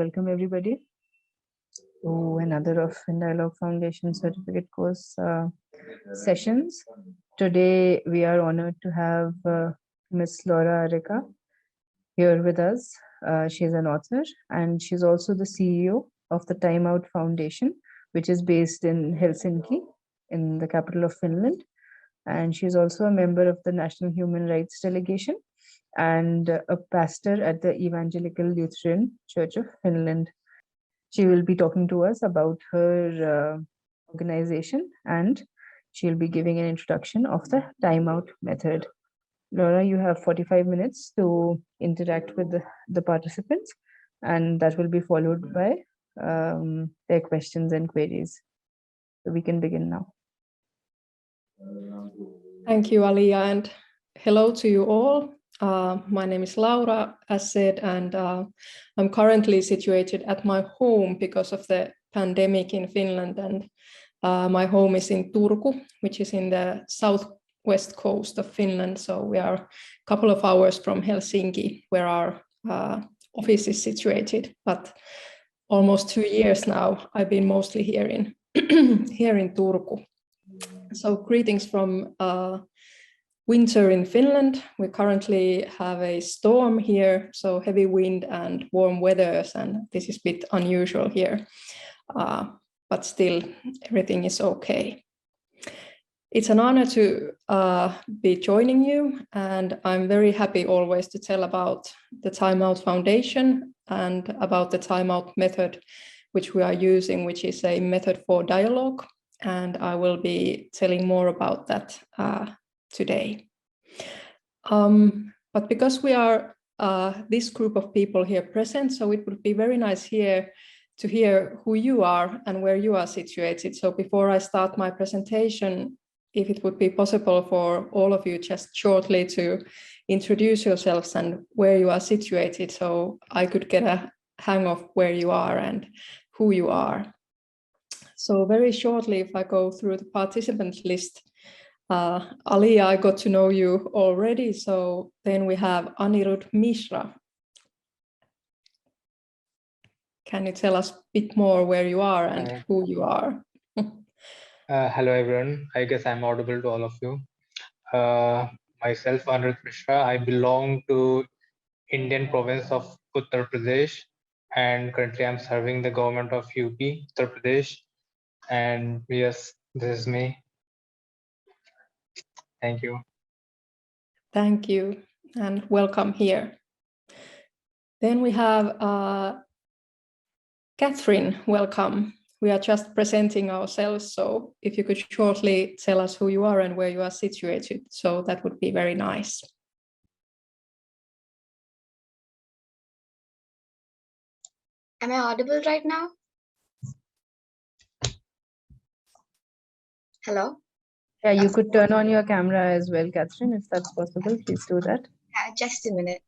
welcome everybody to another of Dialogue Foundation certificate course sessions. Today we are honored to have Ms. Laura Arikka here with us. She's an author and she's also the CEO of the Timeout Foundation, which is based in Helsinki, in the capital of Finland. And she's also a member of the National Human Rights Delegation and a pastor at the Evangelical Lutheran Church of Finland. She will be talking to us about her organization, and she'll be giving an introduction of the Timeout Method. Laura, you have 45 minutes to interact with the participants, and that will be followed by their questions and queries. So we can begin now. Thank you, Alia, and hello to you all. My name is Laura, as said, and I'm currently situated at my home because of the pandemic in Finland. And my home is in Turku, which is in the southwest coast of Finland. So we are a couple of hours from Helsinki, where our office is situated. But almost 2 years now, I've been mostly here in here in Turku. So greetings from winter in Finland. We currently have a storm here, so heavy wind and warm weather, and this is a bit unusual here, but still everything is okay. It's an honor to be joining you, and I'm very happy always to tell about the Timeout Foundation and about the Timeout Method, which we are using, which is a method for dialogue, and I will be telling more about that today. But because we are this group of people here present, so it would be very nice here to hear who you are and where you are situated. So before I start my presentation, if it would be possible for all of you just shortly to introduce yourselves and where you are situated, so I could get a hang of where you are and who you are. So very shortly, if I go through the participant list, Alia, I got to know you already. So then we have Anirudh Mishra. Can you tell us a bit more where you are and who you are? Hello, everyone. I guess I'm audible to all of you. Myself, Anirudh Mishra. I belong to Indian province of Uttar Pradesh, and currently I'm serving the government of UP, Uttar Pradesh. And yes, this is me. Thank you. Thank you, and welcome here. Then we have Catherine, welcome. We are just presenting ourselves, so if you could shortly tell us who you are and where you are situated, so that would be very nice. Am I audible right now? Hello? Yeah, you could turn on your camera as well, Catherine, if that's possible. Please do that. Just a minute.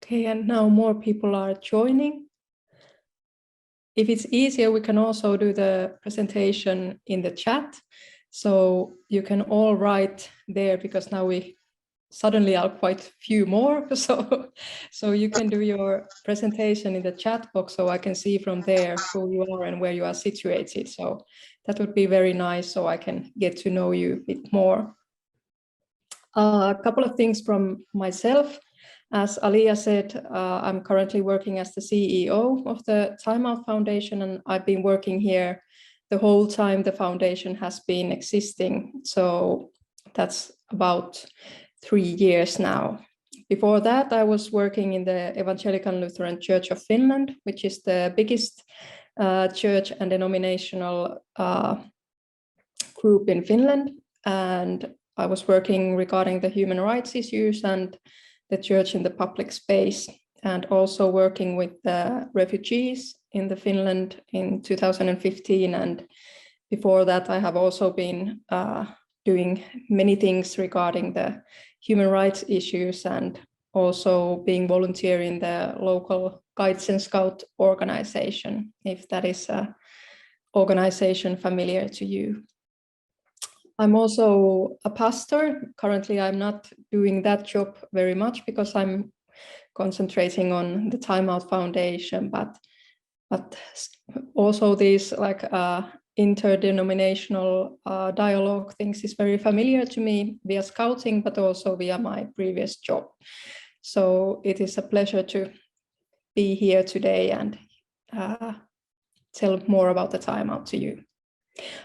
Okay, and now more people are joining. If it's easier, we can also do the presentation in the chat. So you can all write there, because now we suddenly are quite few more. So you can do your presentation in the chat box, so I can see from there who you are and where you are situated. So that would be very nice, so I can get to know you a bit more. A couple of things from myself. As Alia said, I'm currently working as the CEO of the Timeout Foundation, and I've been working here the whole time the foundation has been existing. So that's about 3 years now. Before that, I was working in the Evangelical Lutheran Church of Finland, which is the biggest church and denominational group in Finland. And I was working regarding the human rights issues and the church in the public space, and also working with the refugees in the Finland in 2015. And before that, I have also been doing many things regarding the human rights issues, and also being volunteer in the local Guides and Scout organization, if that is an organization familiar to you. I'm also a pastor. Currently, I'm not doing that job very much because I'm concentrating on the Timeout Foundation, but also these like interdenominational dialogue things is very familiar to me via scouting, but also via my previous job. So it is a pleasure to be here today and tell more about the Timeout to you.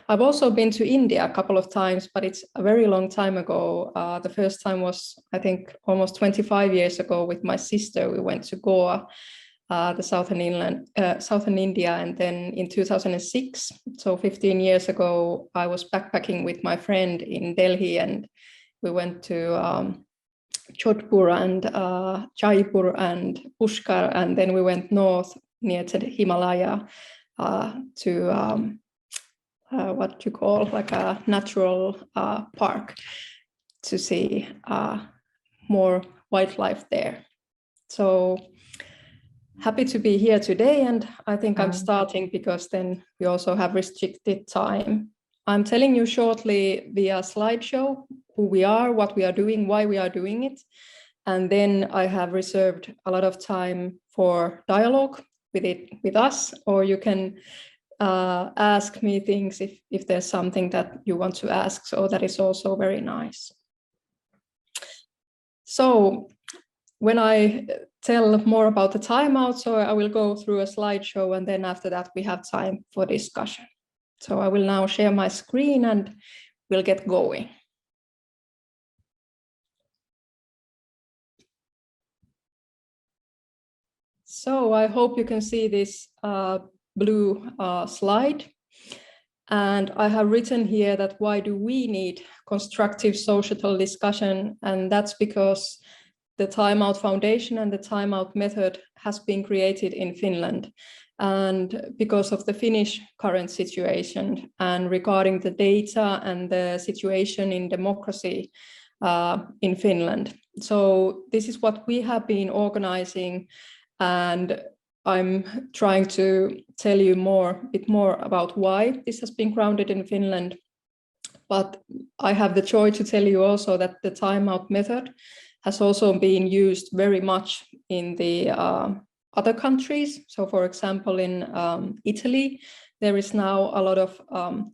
I've also been to India a couple of times, but it's a very long time ago. The first time was, I think, almost 25 years ago with my sister. We went to Goa, the southern India, and then in 2006, so 15 years ago, I was backpacking with my friend in Delhi, and we went to Jodhpur and Jaipur and Pushkar, and then we went north near to the Himalaya to what you call like a natural park to see more wildlife there. So happy to be here today, and I think I'm starting because then we also have restricted time. I'm telling you shortly via slideshow who we are, what we are doing, why we are doing it, and then I have reserved a lot of time for dialogue with us, or you can ask me things if there's something that you want to ask, so that is also very nice. So when I tell more about the Timeout, so I will go through a slideshow, and then after that we have time for discussion. So I will now share my screen and we'll get going. So I hope you can see this blue slide. And I have written here that why do we need constructive societal discussion? And that's because the Timeout Foundation and the Timeout Method has been created in Finland, and because of the Finnish current situation and regarding the data and the situation in democracy in Finland. So this is what we have been organizing, and I'm trying to tell you a bit more about why this has been grounded in Finland. But I have the joy to tell you also that the Timeout Method has also been used very much in the other countries. So for example, in Italy, there is now a lot of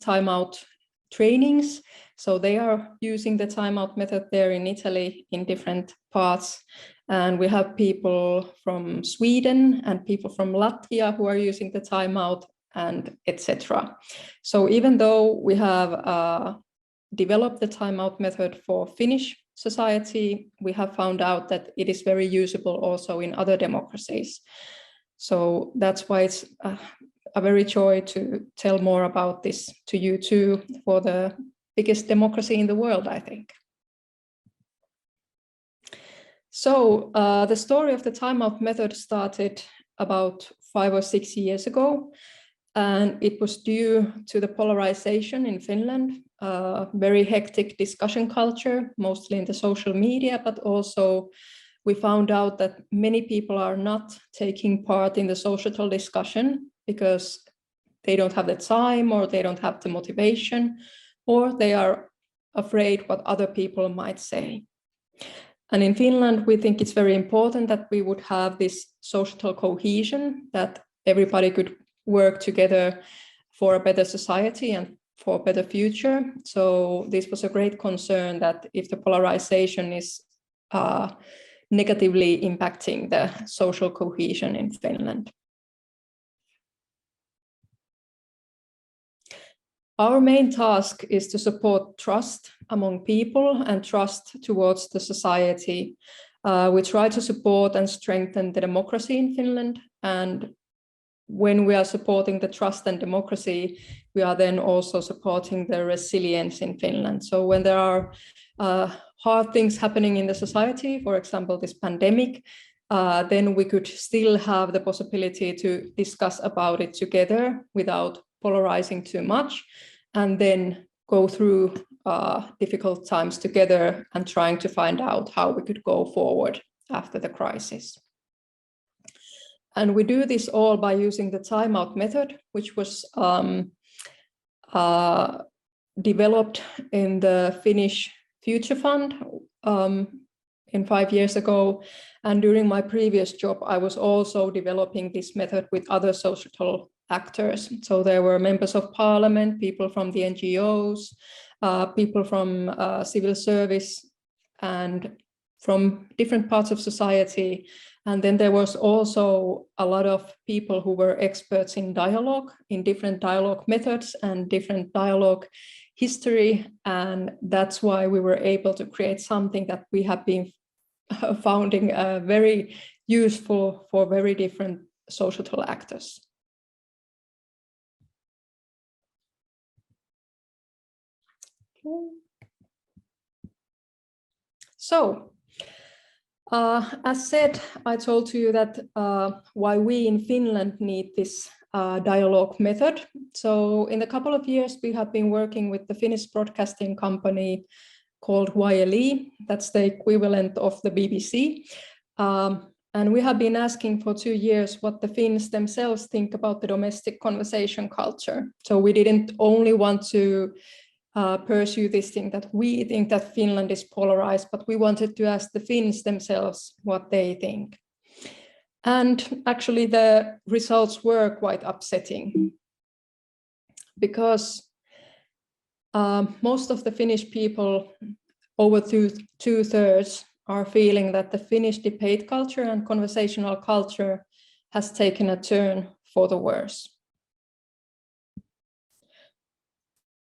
timeout trainings. So they are using the Timeout Method there in Italy in different parts. And we have people from Sweden and people from Latvia who are using the Timeout, and etc. So even though we have developed the Timeout Method for Finnish society, we have found out that it is very usable also in other democracies. So that's why it's a very joy to tell more about this to you too, for the biggest democracy in the world, I think. So the story of the Timeout Method started about 5 or 6 years ago, and it was due to the polarization in Finland, very hectic discussion culture, mostly in the social media, but also we found out that many people are not taking part in the societal discussion because they don't have the time, or they don't have the motivation, or they are afraid what other people might say. And in Finland, we think it's very important that we would have this societal cohesion, that everybody could work together for a better society and for a better future. So this was a great concern, that if the polarization is negatively impacting the social cohesion in Finland. Our main task is to support trust among people and trust towards the society. We try to support and strengthen the democracy in Finland, and when we are supporting the trust and democracy, we are then also supporting the resilience in Finland. So when there are hard things happening in the society, for example, this pandemic, then we could still have the possibility to discuss about it together without polarizing too much, and then go through difficult times together and trying to find out how we could go forward after the crisis. And we do this all by using the Timeout Method, which was developed in the Finnish Future Fund 5 years ago. And during my previous job, I was also developing this method with other societal actors. So there were members of parliament, people from the NGOs, people from civil service, and from different parts of society. And then there was also a lot of people who were experts in dialogue, in different dialogue methods and different dialogue history. And that's why we were able to create something that we have been finding very useful for very different societal actors. Okay. So, as said, I told you that why we in Finland need this dialogue method. So in a couple of years, we have been working with the Finnish broadcasting company called YLE. That's the equivalent of the BBC. And we have been asking for 2 years what the Finns themselves think about the domestic conversation culture. So we didn't only want to pursue this thing that we think that Finland is polarized, but we wanted to ask the Finns themselves what they think. And actually the results were quite upsetting, because most of the Finnish people, over 2/3, are feeling that the Finnish debate culture and conversational culture has taken a turn for the worse.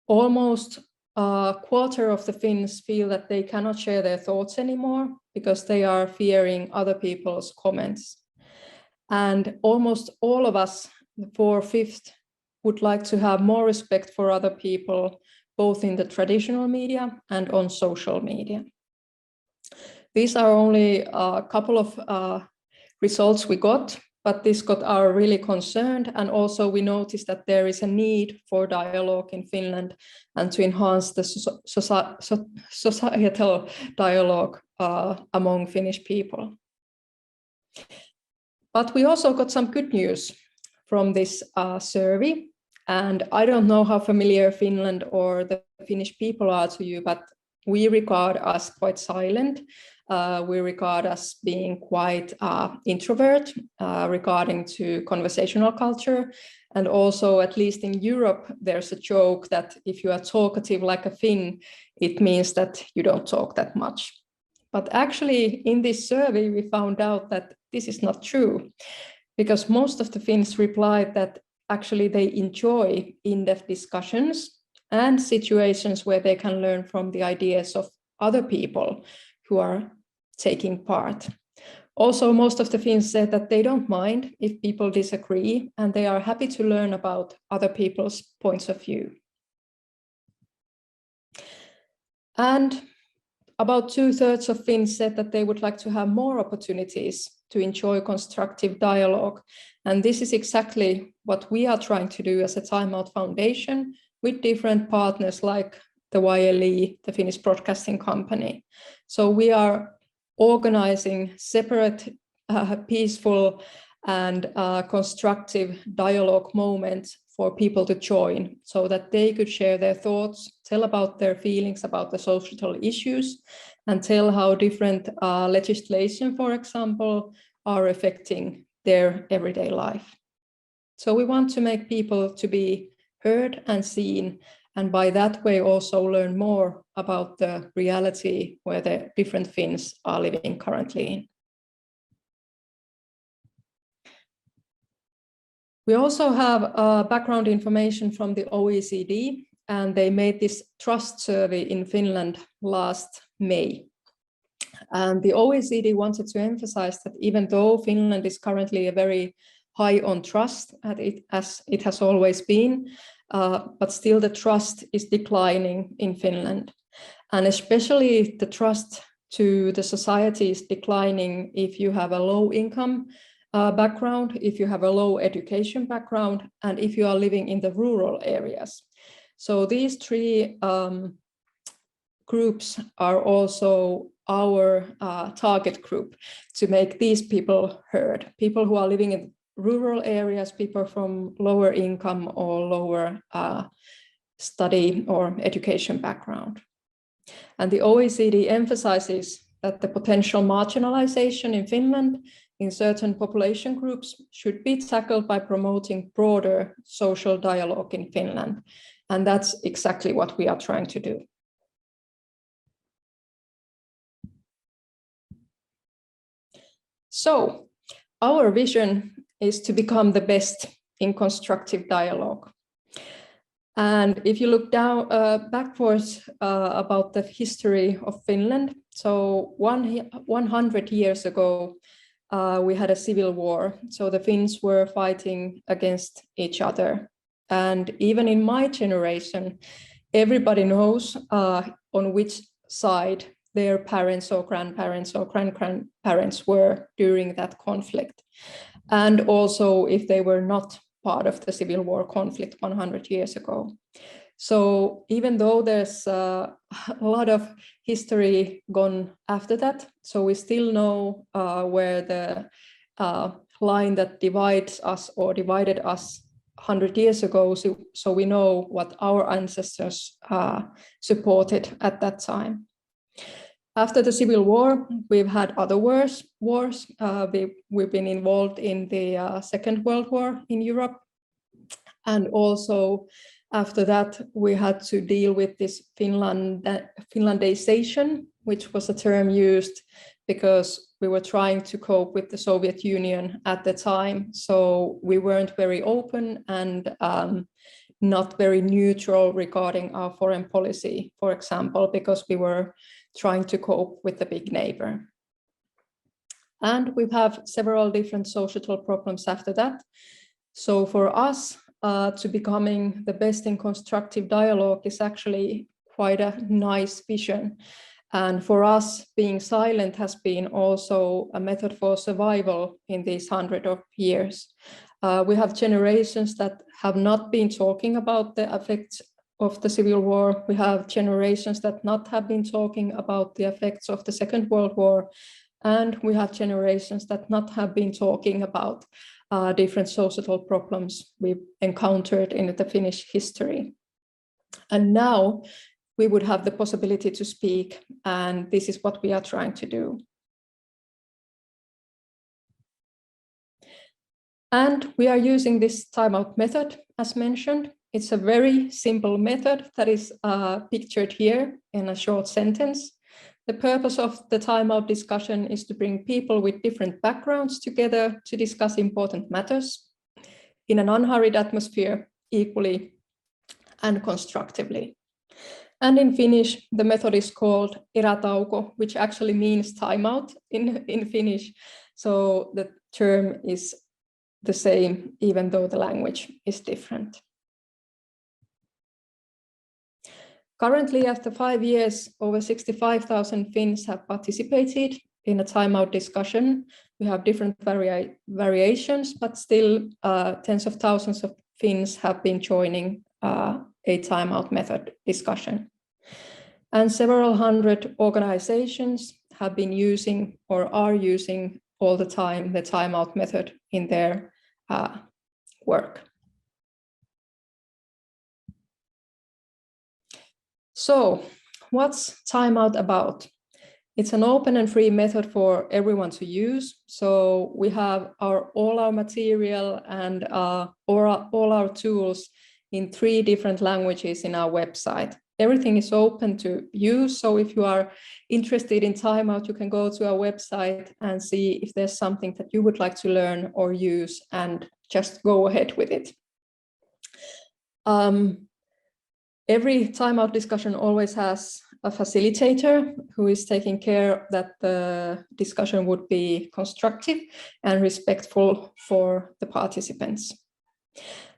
Almost a quarter of the Finns feel that they cannot share their thoughts anymore because they are fearing other people's comments. And almost all of us, 4/5, would like to have more respect for other people, both in the traditional media and on social media. These are only a couple of results we got, but this got us really concerned. And also we noticed that there is a need for dialogue in Finland and to enhance the societal dialogue among Finnish people. But we also got some good news from this survey. And I don't know how familiar Finland or the Finnish people are to you, but we regard us quite silent. We regard us being quite introvert regarding to conversational culture. And also, at least in Europe, there's a joke that if you are talkative like a Finn, it means that you don't talk that much. But actually, in this survey, we found out that this is not true, because most of the Finns replied that actually they enjoy in-depth discussions and situations where they can learn from the ideas of other people who are taking part. Also, most of the Finns said that they don't mind if people disagree, and they are happy to learn about other people's points of view. And about 2/3 of Finns said that they would like to have more opportunities to enjoy constructive dialogue. And this is exactly what we are trying to do as a Timeout Foundation with different partners like the YLE, the Finnish broadcasting company. So we are organizing separate, peaceful and constructive dialogue moments for people to join so that they could share their thoughts, tell about their feelings about the societal issues, and tell how different legislation, for example, are affecting their everyday life. So we want to make people to be heard and seen, and by that way also learn more about the reality where the different Finns are living currently in. We also have background information from the OECD, and they made this trust survey in Finland last May. And the OECD wanted to emphasize that even though Finland is currently a very high on trust, as it has always been, but still the trust is declining in Finland. And especially the trust to the society is declining if you have a low income background, if you have a low education background, and if you are living in the rural areas. So these three groups are also our target group to make these people heard. People who are living in rural areas, people from lower income or lower study or education background. And the OECD emphasizes that the potential marginalization in Finland in certain population groups should be tackled by promoting broader social dialogue in Finland. And that's exactly what we are trying to do. So our vision is to become the best in constructive dialogue. And if you look down backwards about the history of Finland, so 100 years ago, we had a civil war. So the Finns were fighting against each other. And even in my generation, everybody knows on which side their parents or grandparents or grandparents were during that conflict. And also if they were not part of the civil war conflict 100 years ago. So even though there's a lot of history gone after that, so we still know where the line that divides us or divided us 100 years ago, so we know what our ancestors supported at that time. After the Civil War, we've had other wars. We've been involved in the Second World War in Europe. And also after that, we had to deal with this Finlandization, which was a term used because we were trying to cope with the Soviet Union at the time. So we weren't very open and not very neutral regarding our foreign policy, for example, because we were trying to cope with the big neighbor. And we have several different societal problems after that. So for us to becoming the best in constructive dialogue is actually quite a nice vision. And for us, being silent has been also a method for survival in these 100 of years. We have generations that have not been talking about the effects of the Civil War. We have generations that not have been talking about the effects of the Second World War. And we have generations that not have been talking about different societal problems we've encountered in the Finnish history. And now we would have the possibility to speak, and this is what we are trying to do. And we are using this timeout method, as mentioned. It's a very simple method that is pictured here in a short sentence. The purpose of the timeout discussion is to bring people with different backgrounds together to discuss important matters in an unhurried atmosphere, equally and constructively. And in Finnish, the method is called erätauko, which actually means timeout in Finnish. So the term is the same, even though the language is different. Currently, after 5 years, over 65,000 Finns have participated in a timeout discussion. We have different variations, but still tens of thousands of Finns have been joining a timeout method discussion. And several hundred organizations have been using or are using all the time the timeout method in their work. So what's timeout about? It's an open and free method for everyone to use. So we have all our material and all our tools in 3 different languages in our website. Everything is open to use. So if you are interested in timeout, you can go to our website and see if there's something that you would like to learn or use and just go ahead with it. Every timeout discussion always has a facilitator who is taking care that the discussion would be constructive and respectful for the participants.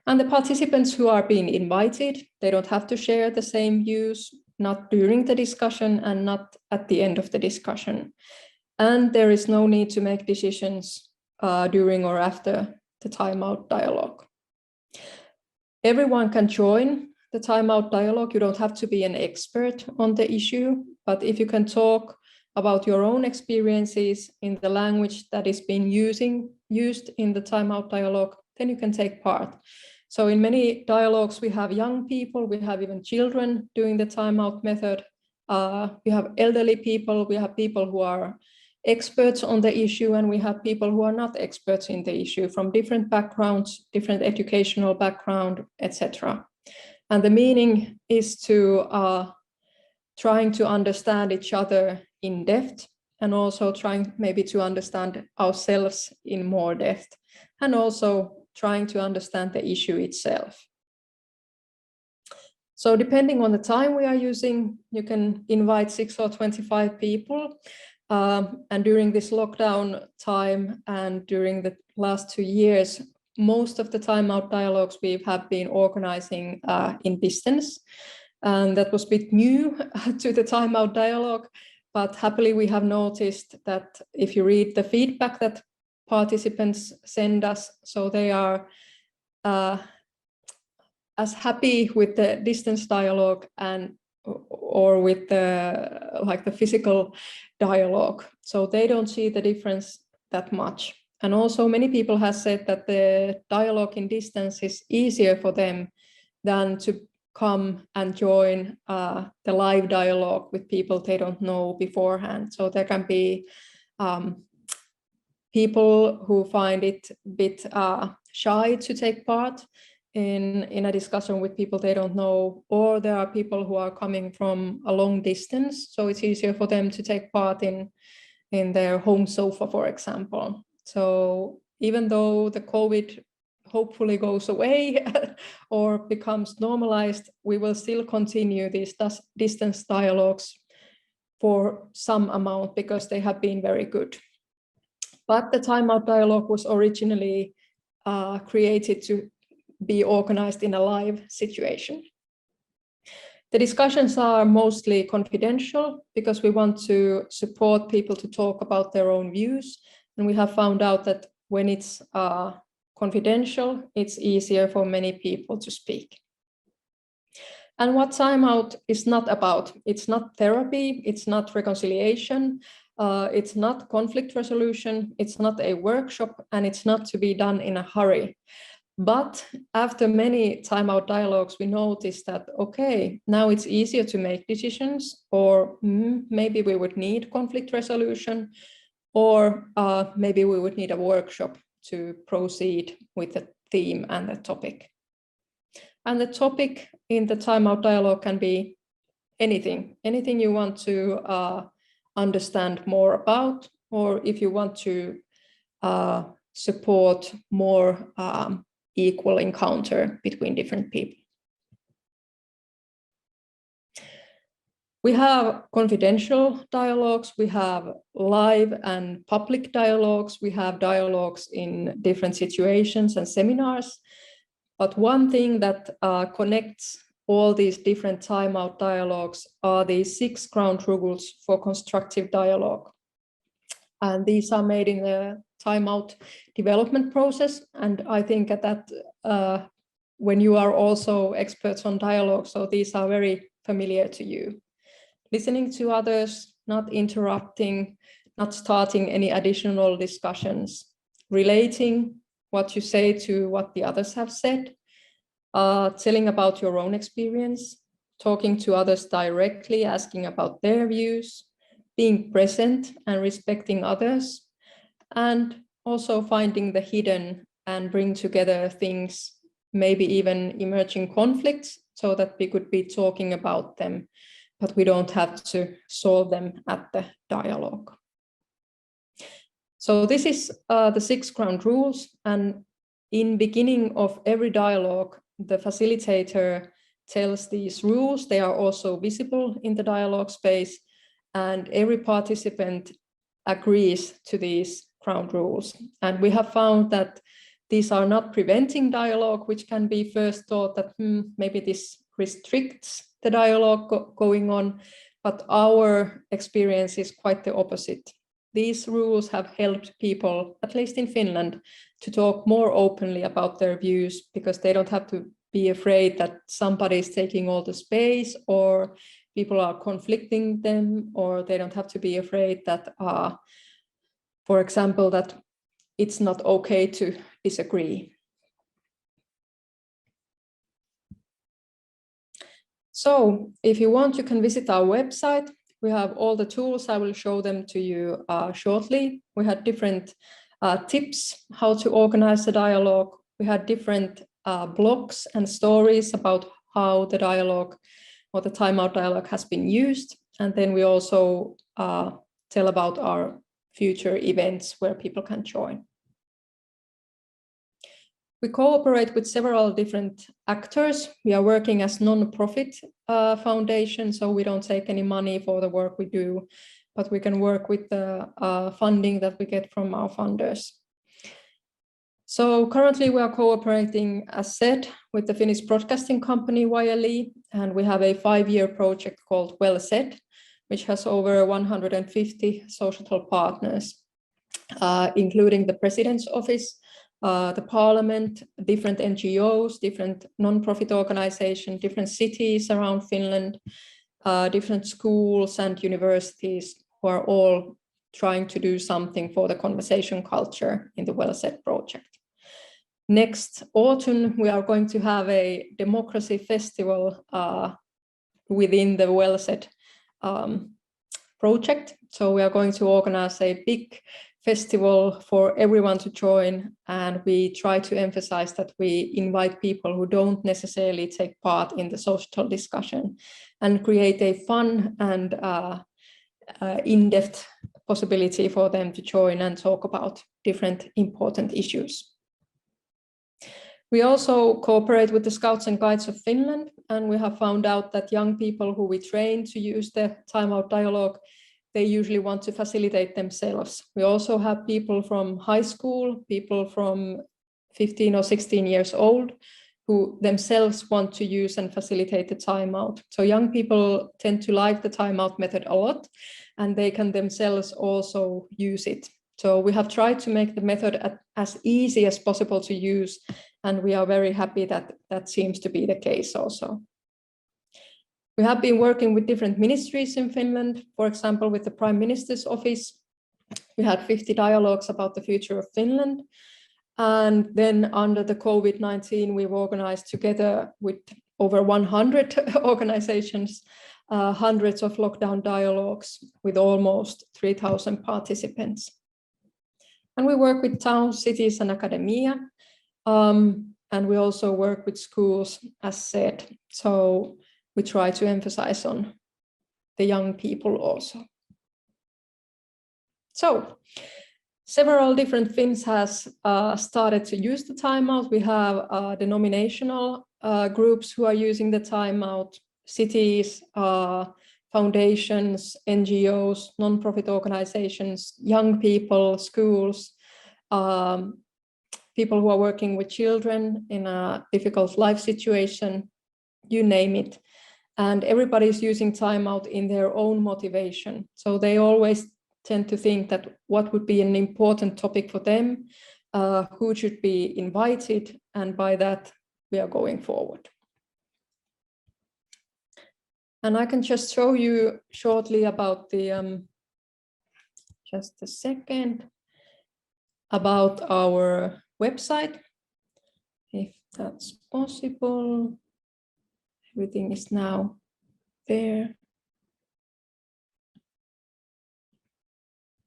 And the participants who are being invited, they don't have to share the same views, not during the discussion and not at the end of the discussion. And there is no need to make decisions during or after the timeout dialogue. Everyone can join the timeout dialogue. You don't have to be an expert on the issue, but if you can talk about your own experiences in the language that is being used in the timeout dialogue, then you can take part. So in many dialogues, we have young people, we have even children doing the timeout method, We have elderly people, we have people who are experts on the issue, and we have people who are not experts in the issue from different backgrounds, different educational background, etc. And the meaning is to trying to understand each other in depth, and also trying maybe to understand ourselves in more depth, and also trying to understand the issue itself. So depending on the time we are using, you can invite 6 or 25 people. And during this lockdown time and during the last 2 years, most of the Timeout dialogues we have been organizing in distance. And that was a bit new to the Timeout dialogue, but happily we have noticed that if you read the feedback that participants send us, so they are as happy with the distance dialogue or with the physical dialogue. So they don't see the difference that much. And also many people have said that the dialogue in distance is easier for them than to come and join the live dialogue with people they don't know beforehand. So there can be people who find it a bit shy to take part in a discussion with people they don't know, or there are people who are coming from a long distance, so it's easier for them to take part in their home sofa, for example. So even though the COVID hopefully goes away or becomes normalized, we will still continue these distance dialogues for some amount because they have been very good. But the Timeout dialogue was originally created to be organized in a live situation. The discussions are mostly confidential because we want to support people to talk about their own views. And we have found out that when it's confidential, it's easier for many people to speak. And what Timeout is not about, it's not therapy, it's not reconciliation, it's not conflict resolution, it's not a workshop, and it's not to be done in a hurry. But after many Timeout dialogues, we noticed that, okay, now it's easier to make decisions, or maybe we would need conflict resolution, or maybe we would need a workshop to proceed with the theme and the topic. And the topic in the Timeout dialogue can be anything you want to understand more about, or if you want to support more equal encounter between different people. We have confidential dialogues, we have live and public dialogues, we have dialogues in different situations and seminars. But one thing that connects all these different Timeout dialogues are these 6 ground rules for constructive dialogue. And these are made in the Timeout development process. And I think that when you are also experts on dialogue, so these are very familiar to you. Listening to others, not interrupting, not starting any additional discussions, relating what you say to what the others have said, telling about your own experience, talking to others directly, asking about their views, being present and respecting others, and also finding the hidden and bring together things, maybe even emerging conflicts, so that we could be talking about them, but we don't have to solve them at the dialogue. So this is the 6 ground rules, and in beginning of every dialogue, the facilitator tells these rules. They are also visible in the dialogue space, and every participant agrees to these ground rules. And we have found that these are not preventing dialogue, which can be first thought that maybe this restricts the dialogue going on, but our experience is quite the opposite. These rules have helped people, at least in Finland, to talk more openly about their views, because they don't have to be afraid that somebody is taking all the space, or people are conflicting them, or they don't have to be afraid that, for example, that it's not okay to disagree. So if you want, you can visit our website. We have all the tools. I will show them to you shortly. We had different tips how to organize the dialogue. We had different blogs and stories about how the dialogue or the Timeout dialogue has been used. And then we also tell about our future events where people can join. We cooperate with several different actors. We are working as non-profit foundation, so we don't take any money for the work we do, but we can work with the funding that we get from our funders. So currently we are cooperating, as said, with the Finnish broadcasting company YLE, and we have a 5-year project called Well Said, which has over 150 social partners, including the President's Office, the Parliament, different NGOs, different non-profit organizations, different cities around Finland, different schools and universities who are all trying to do something for the conversation culture in the Well Said project. Next autumn, we are going to have a democracy festival within the Well Said project. So we are going to organize a big festival for everyone to join, and we try to emphasize that we invite people who don't necessarily take part in the social discussion and create a fun and in-depth possibility for them to join and talk about different important issues. We also cooperate with the Scouts and Guides of Finland, and we have found out that young people who we train to use the Timeout dialogue, they usually want to facilitate themselves. We also have people from high school, people from 15 or 16 years old, who themselves want to use and facilitate the timeout. So young people tend to like the timeout method a lot, and they can themselves also use it. So we have tried to make the method as easy as possible to use, and we are very happy that that seems to be the case also. We have been working with different ministries in Finland, for example, with the Prime Minister's Office. We had 50 dialogues about the future of Finland. And then under the COVID-19, we've organized together with over 100 organizations, hundreds of lockdown dialogues with almost 3,000 participants. And we work with towns, cities, and academia. And we also work with schools, as said. So we try to emphasize on the young people also. So several different Finns has started to use the timeout. We have denominational groups who are using the timeout, cities, foundations, NGOs, non-profit organizations, young people, schools, people who are working with children in a difficult life situation, you name it. And everybody's using timeout in their own motivation. So they always tend to think that what would be an important topic for them, who should be invited, and by that we are going forward. And I can just show you shortly about the, just a second, about our website, if that's possible. Everything is now there.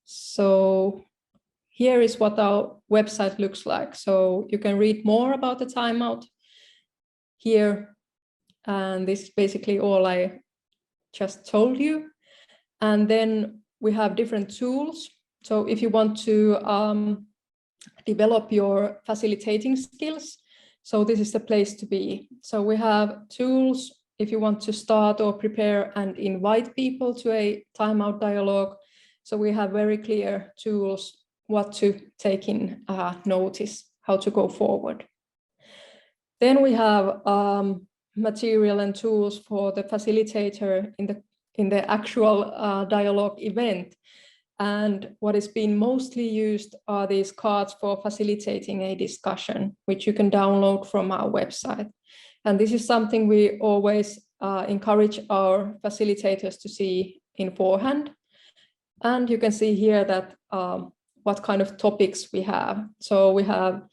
So here is what our website looks like. So you can read more about the timeout here. And this is basically all I just told you. And then we have different tools. So if you want to develop your facilitating skills, so this is the place to be. So we have tools if you want to start or prepare and invite people to a timeout dialogue. So we have very clear tools what to take in notice, how to go forward. Then we have material and tools for the facilitator in the actual dialogue event. And what is being mostly used are these cards for facilitating a discussion, which you can download from our website. And this is something we always encourage our facilitators to see in forehand. And you can see here that what kind of topics we have. So we have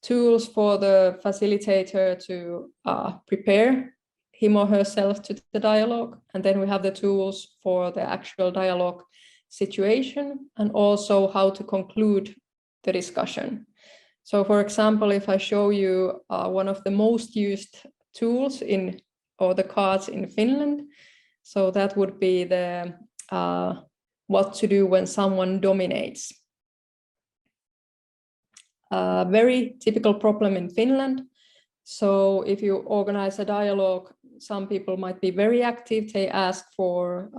tools for the facilitator to prepare him or herself to the dialogue. And then we have the tools for the actual dialogue situation and also how to conclude the discussion. So for example, if I show you one of the most used tools or the cards in Finland, so that would be the what to do when someone dominates. A very typical problem in Finland. So if you organize a dialogue, some people might be very active. They ask for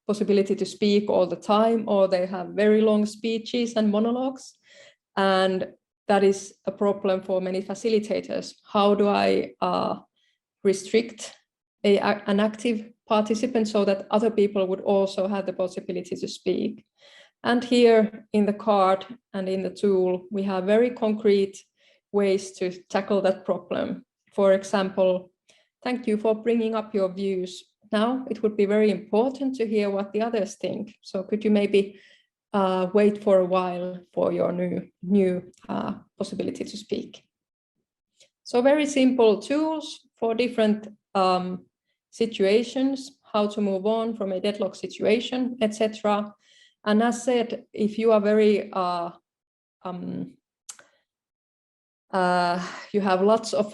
possibility to speak all the time, or they have very long speeches and monologues. And that is a problem for many facilitators. How do I restrict an active participant so that other people would also have the possibility to speak? And here in the card and in the tool, we have very concrete ways to tackle that problem. For example, thank you for bringing up your views. Now it would be very important to hear what the others think. So could you maybe wait for a while for your new possibility to speak? So very simple tools for different situations, how to move on from a deadlock situation, etc. And as said, if you are very you have lots of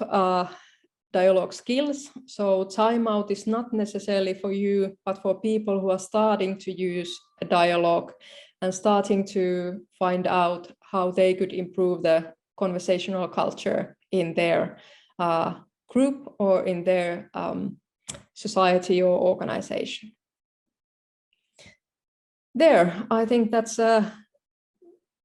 dialogue skills, so Timeout is not necessarily for you, but for people who are starting to use a dialogue and starting to find out how they could improve the conversational culture in their group or in their society or organization. There, I think that's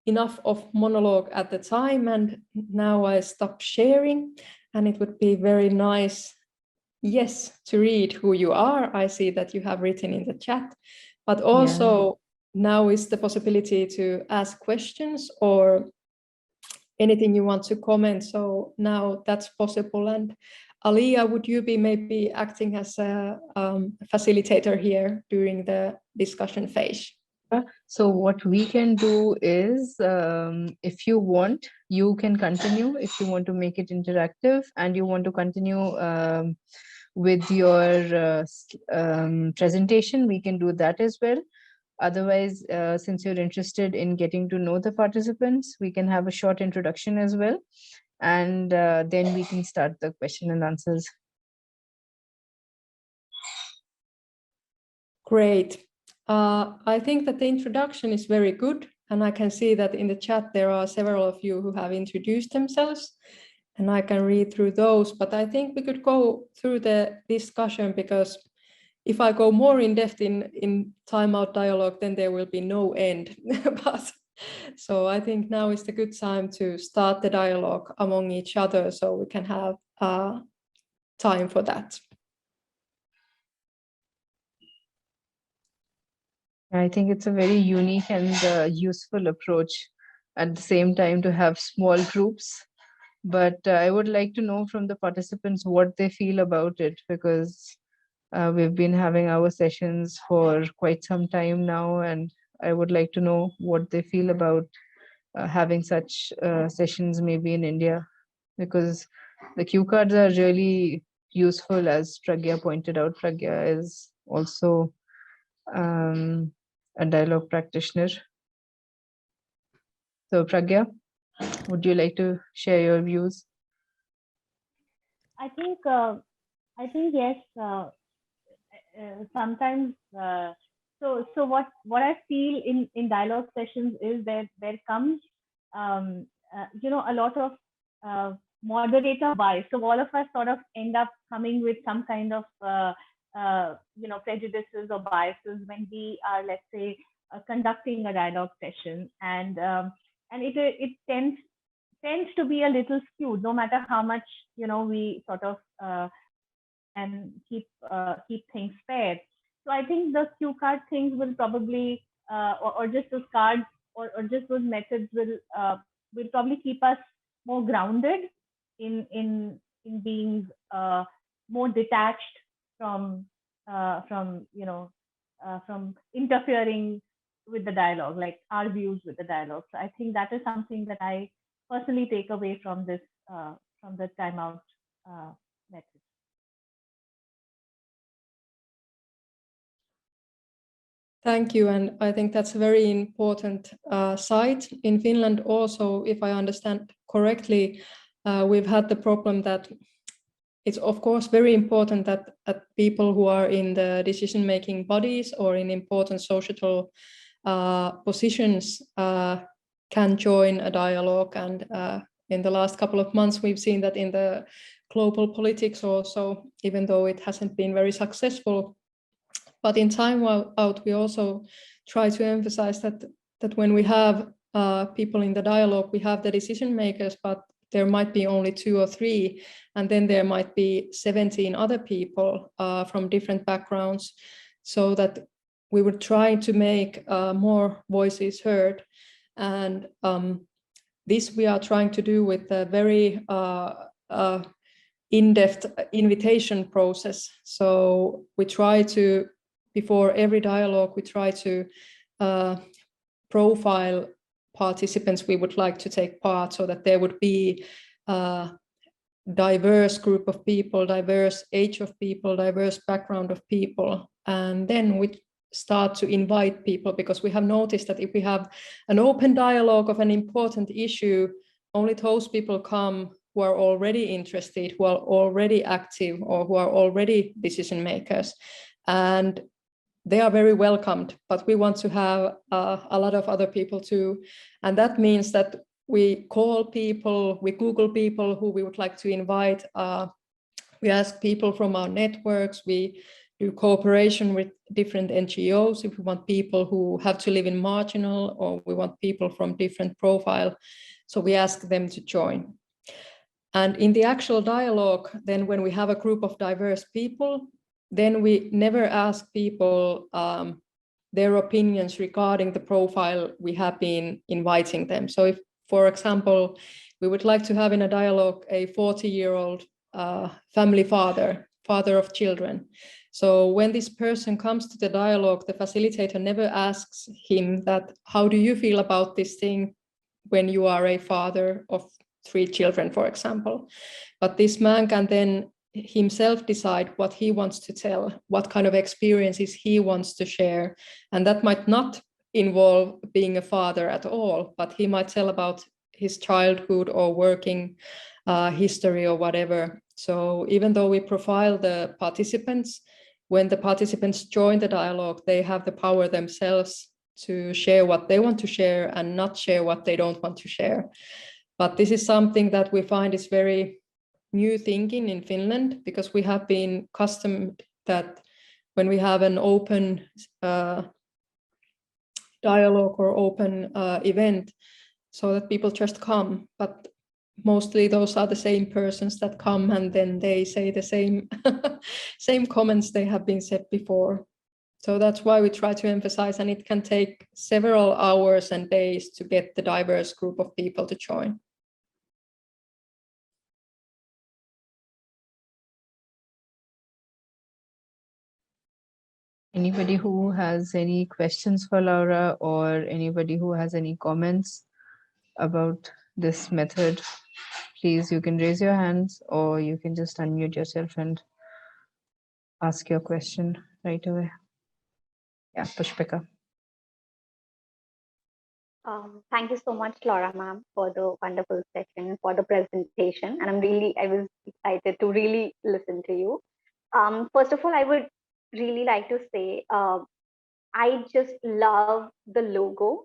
enough of monologue at the time, and now I stop sharing, and it would be very nice, yes, to read who you are. I see that you have written in the chat, but also now is the possibility to ask questions or anything you want to comment. So now that's possible. And Alia, would you be maybe acting as a facilitator here during the discussion phase? So what we can do is, if you want, you can continue. If you want to make it interactive and you want to continue with your presentation, we can do that as well. Otherwise, since you're interested in getting to know the participants, we can have a short introduction as well. And then we can start the question and answers. Great. I think that the introduction is very good, and I can see that in the chat there are several of you who have introduced themselves, and I can read through those, but I think we could go through the discussion, because if I go more in depth in Timeout dialogue, then there will be no end. But so I think now is the good time to start the dialogue among each other, so we can have time for that. I think it's a very unique and useful approach at the same time to have small groups. But I would like to know from the participants what they feel about it, because we've been having our sessions for quite some time now, and I would like to know what they feel about having such sessions maybe in India, because the cue cards are really useful, as Pragya pointed out. Pragya is also a dialogue practitioner. So Pragya, would you like to share your views? I think yes. Sometimes, so what I feel in dialogue sessions is that there comes a lot of moderator bias. So all of us sort of end up coming with some kind of prejudices or biases when we are, let's say, conducting a dialogue session, and it tends to be a little skewed, no matter how much we sort of and keep things fair. So I think the cue card things will probably or just those cards or just those methods will probably keep us more grounded in being more detached from interfering with the dialogue, like our views with the dialogue. So I think that is something that I personally take away from this from the Timeout method. Thank you, and I think that's a very important site. In Finland also, if I understand correctly, we've had the problem that it's of course very important that people who are in the decision-making bodies or in important societal positions can join a dialogue. And in the last couple of months, we've seen that in the global politics also, even though it hasn't been very successful. But in Timeout, we also try to emphasize that when we have people in the dialogue, we have the decision makers, but there might be only 2 or 3, and then there might be 17 other people from different backgrounds, so that we would try to make more voices heard. And this we are trying to do with a very in-depth invitation process. So we try to, before every dialogue, we try to profile participants we would like to take part, so that there would be a diverse group of people, diverse age of people, diverse background of people. And then we start to invite people, because we have noticed that if we have an open dialogue of an important issue, only those people come who are already interested, who are already active, or who are already decision makers. And they are very welcomed, but we want to have a lot of other people too. And that means that we call people, we Google people who we would like to invite. We ask people from our networks, we do cooperation with different NGOs if we want people who have to live in marginal, or we want people from different profile. So we ask them to join. And in the actual dialogue, then when we have a group of diverse people, then we never ask people their opinions regarding the profile we have been inviting them. So if, for example, we would like to have in a dialogue a 40-year-old family father of children. So when this person comes to the dialogue, the facilitator never asks him that, how do you feel about this thing when you are a father of 3 children, for example? But this man can then himself decide what he wants to tell, what kind of experiences he wants to share. And that might not involve being a father at all, but he might tell about his childhood or working history or whatever. So even though we profile the participants, when the participants join the dialogue, they have the power themselves to share what they want to share and not share what they don't want to share. But this is something that we find is very new thinking in Finland, because we have been accustomed that when we have an open dialogue or open event, so that people just come, but mostly those are the same persons that come, and then they say the same same comments they have been said before. So that's why we try to emphasize, and it can take several hours and days to get the diverse group of people to join. Anybody who has any questions for Laura, or anybody who has any comments about this method, please, you can raise your hands, or you can just unmute yourself and ask your question right away. Yeah, Pushpika. Thank you so much, Laura ma'am, for the wonderful session, for the presentation. And I was excited to really listen to you. First of all, I would really like to say, I just love the logo.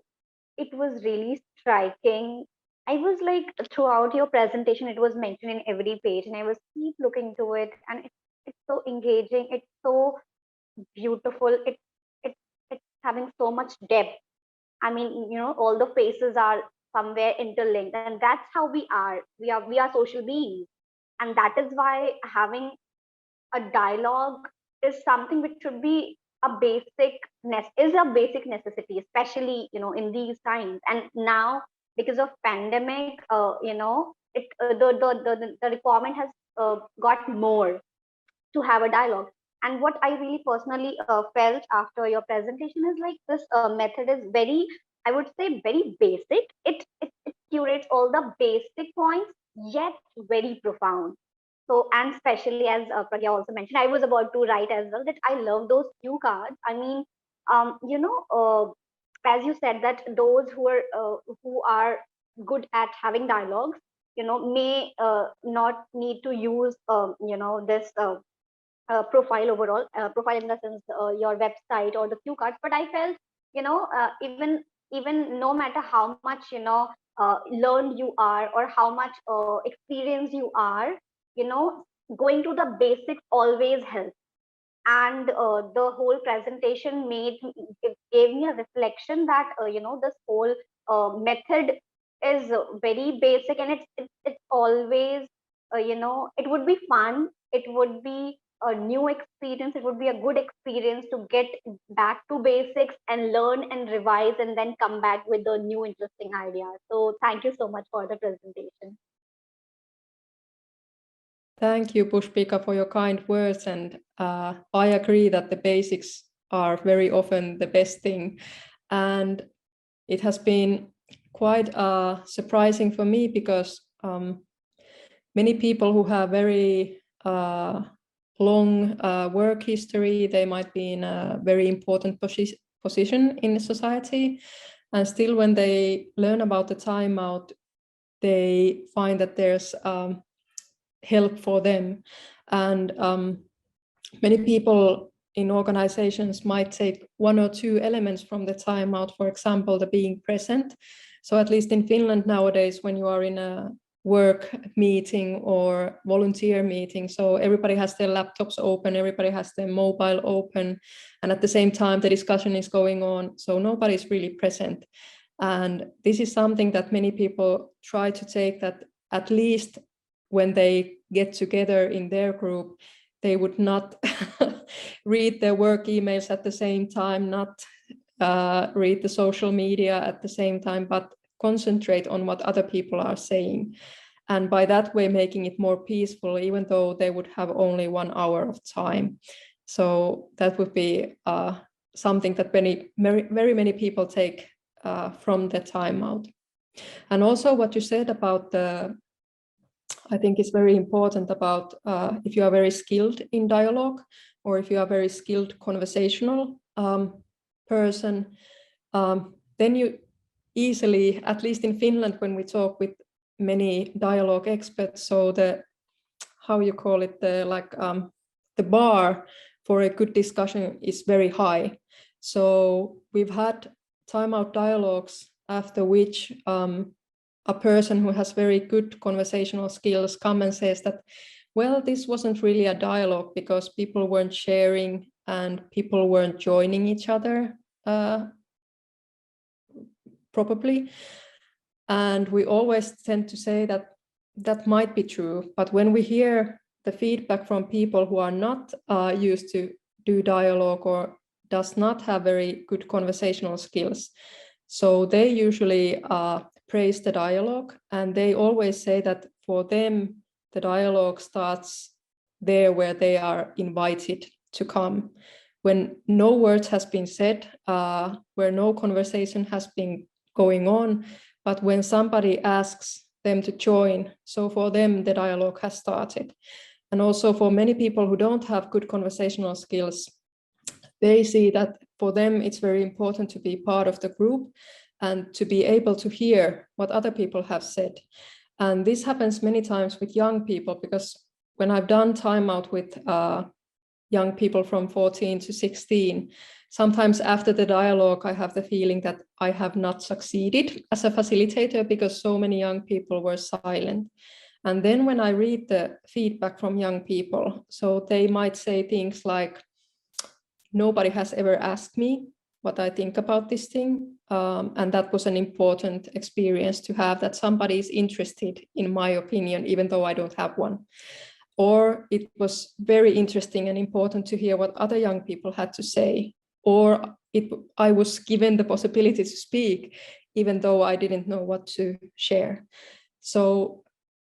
It was really striking. I was like, throughout your presentation, it was mentioned in every page, and I was keep looking to it, and it's so engaging. It's so beautiful. It's having so much depth. I mean, all the faces are somewhere interlinked, and that's how we are. We are social beings, and that is why having a dialogue is something which should be a basic necessity, especially in these times. And now, because of pandemic, the requirement has got more to have a dialogue. And what I really personally felt after your presentation is like this method is very, I would say, very basic. It curates all the basic points, yet very profound. So, and especially as Pragya also mentioned, I was about to write as well that I love those cue cards. I mean, as you said, that those who are good at having dialogues, may not need to use, this profile overall, profile in the sense your website or the cue cards. But I felt, even no matter how much learned you are, or how much experienced you are, going to the basics always helps. And the whole presentation gave me a reflection that this whole method is very basic, and it's always it would be fun, it would be a new experience, it would be a good experience to get back to basics and learn and revise, and then come back with a new interesting idea. So thank you so much for the presentation. Thank you, Pushpika, for your kind words. And I agree that the basics are very often the best thing. And it has been quite surprising for me, because many people who have very long work history, they might be in a very important position in society. And still, when they learn about the timeout, they find that there's help for them. And many people in organizations might take one or two elements from the timeout, for example, the being present. So at least in Finland nowadays, when you are in a work meeting or volunteer meeting, so everybody has their laptops open, everybody has their mobile open, and at the same time the discussion is going on, so nobody's really present. And this is something that many people try to take, that at least when they get together in their group, they would not read their work emails at the same time, not read the social media at the same time, but concentrate on what other people are saying. And by that way, making it more peaceful, even though they would have only 1 hour of time. So that would be something that very many people take from the timeout. And also what you said about I think it's very important about if you are very skilled in dialogue, or if you are a very skilled conversational person, then you easily, at least in Finland, when we talk with many dialogue experts, so the bar for a good discussion is very high. So we've had timeout dialogues after which a person who has very good conversational skills come and says that, well, this wasn't really a dialogue because people weren't sharing and people weren't joining each other probably. And we always tend to say that that might be true, but when we hear the feedback from people who are not used to do dialogue or does not have very good conversational skills, so they usually praise the dialogue, and they always say that for them the dialogue starts there where they are invited to come, when no words has been said, where no conversation has been going on, but when somebody asks them to join, so for them the dialogue has started. And also for many people who don't have good conversational skills, they see that for them it's very important to be part of the group and to be able to hear what other people have said. And this happens many times with young people, because when I've done timeout with young people from 14 to 16, sometimes after the dialogue, I have the feeling that I have not succeeded as a facilitator because so many young people were silent. And then when I read the feedback from young people, so they might say things like, nobody has ever asked me what I think about this thing. And that was an important experience to have, that somebody is interested in my opinion, even though I don't have one. Or it was very interesting and important to hear what other young people had to say. Or I was given the possibility to speak, even though I didn't know what to share. So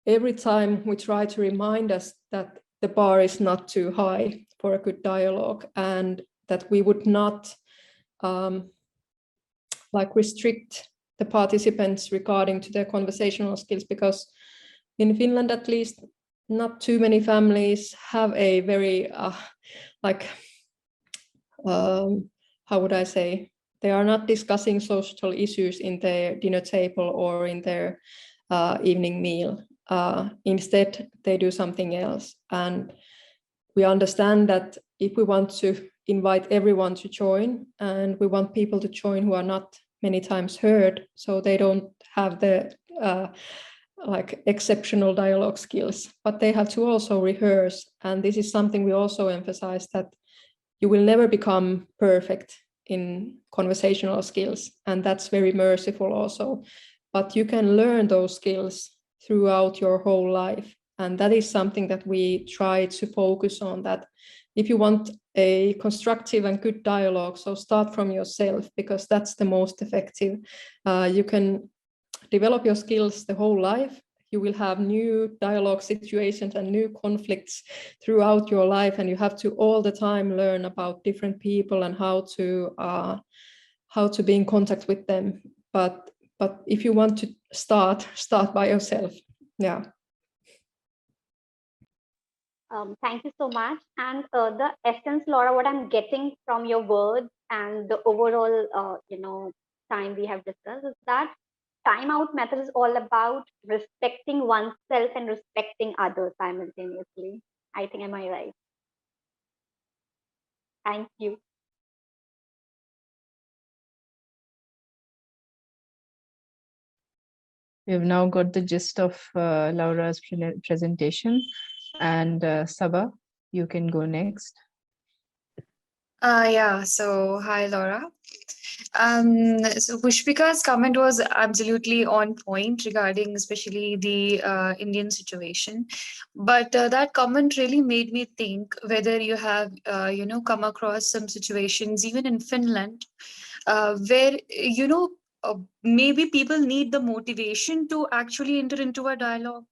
every time we try to remind us that the bar is not too high for a good dialogue, and that we would not restrict the participants regarding to their conversational skills, because in Finland, at least, not too many families have a very how would I say, they are not discussing social issues in their dinner table or in their evening meal. Instead, they do something else. And we understand that if we want to invite everyone to join, and we want people to join who are not many times heard, so they don't have the like exceptional dialogue skills, but they have to also rehearse. And this is something we also emphasize, that you will never become perfect in conversational skills, and that's very merciful also. But you can learn those skills throughout your whole life. And that is something that we try to focus on, that if you want a constructive and good dialogue, so start from yourself, because that's the most effective. You can develop your skills the whole life. You will have new dialogue situations and new conflicts throughout your life, and you have to all the time learn about different people and how to be in contact with them. But if you want to start by yourself. Yeah. Thank you so much. And the essence, Laura, what I'm getting from your words and the overall, time we have discussed is that timeout method is all about respecting oneself and respecting others simultaneously. I think, am I right? Thank you. We've now got the gist of Laura's presentation, and Sabah, you can go next. Yeah, so hi Laura. So Pushpika's comment was absolutely on point regarding especially the Indian situation. But that comment really made me think whether you have, come across some situations, even in Finland, where, maybe people need the motivation to actually enter into a dialogue.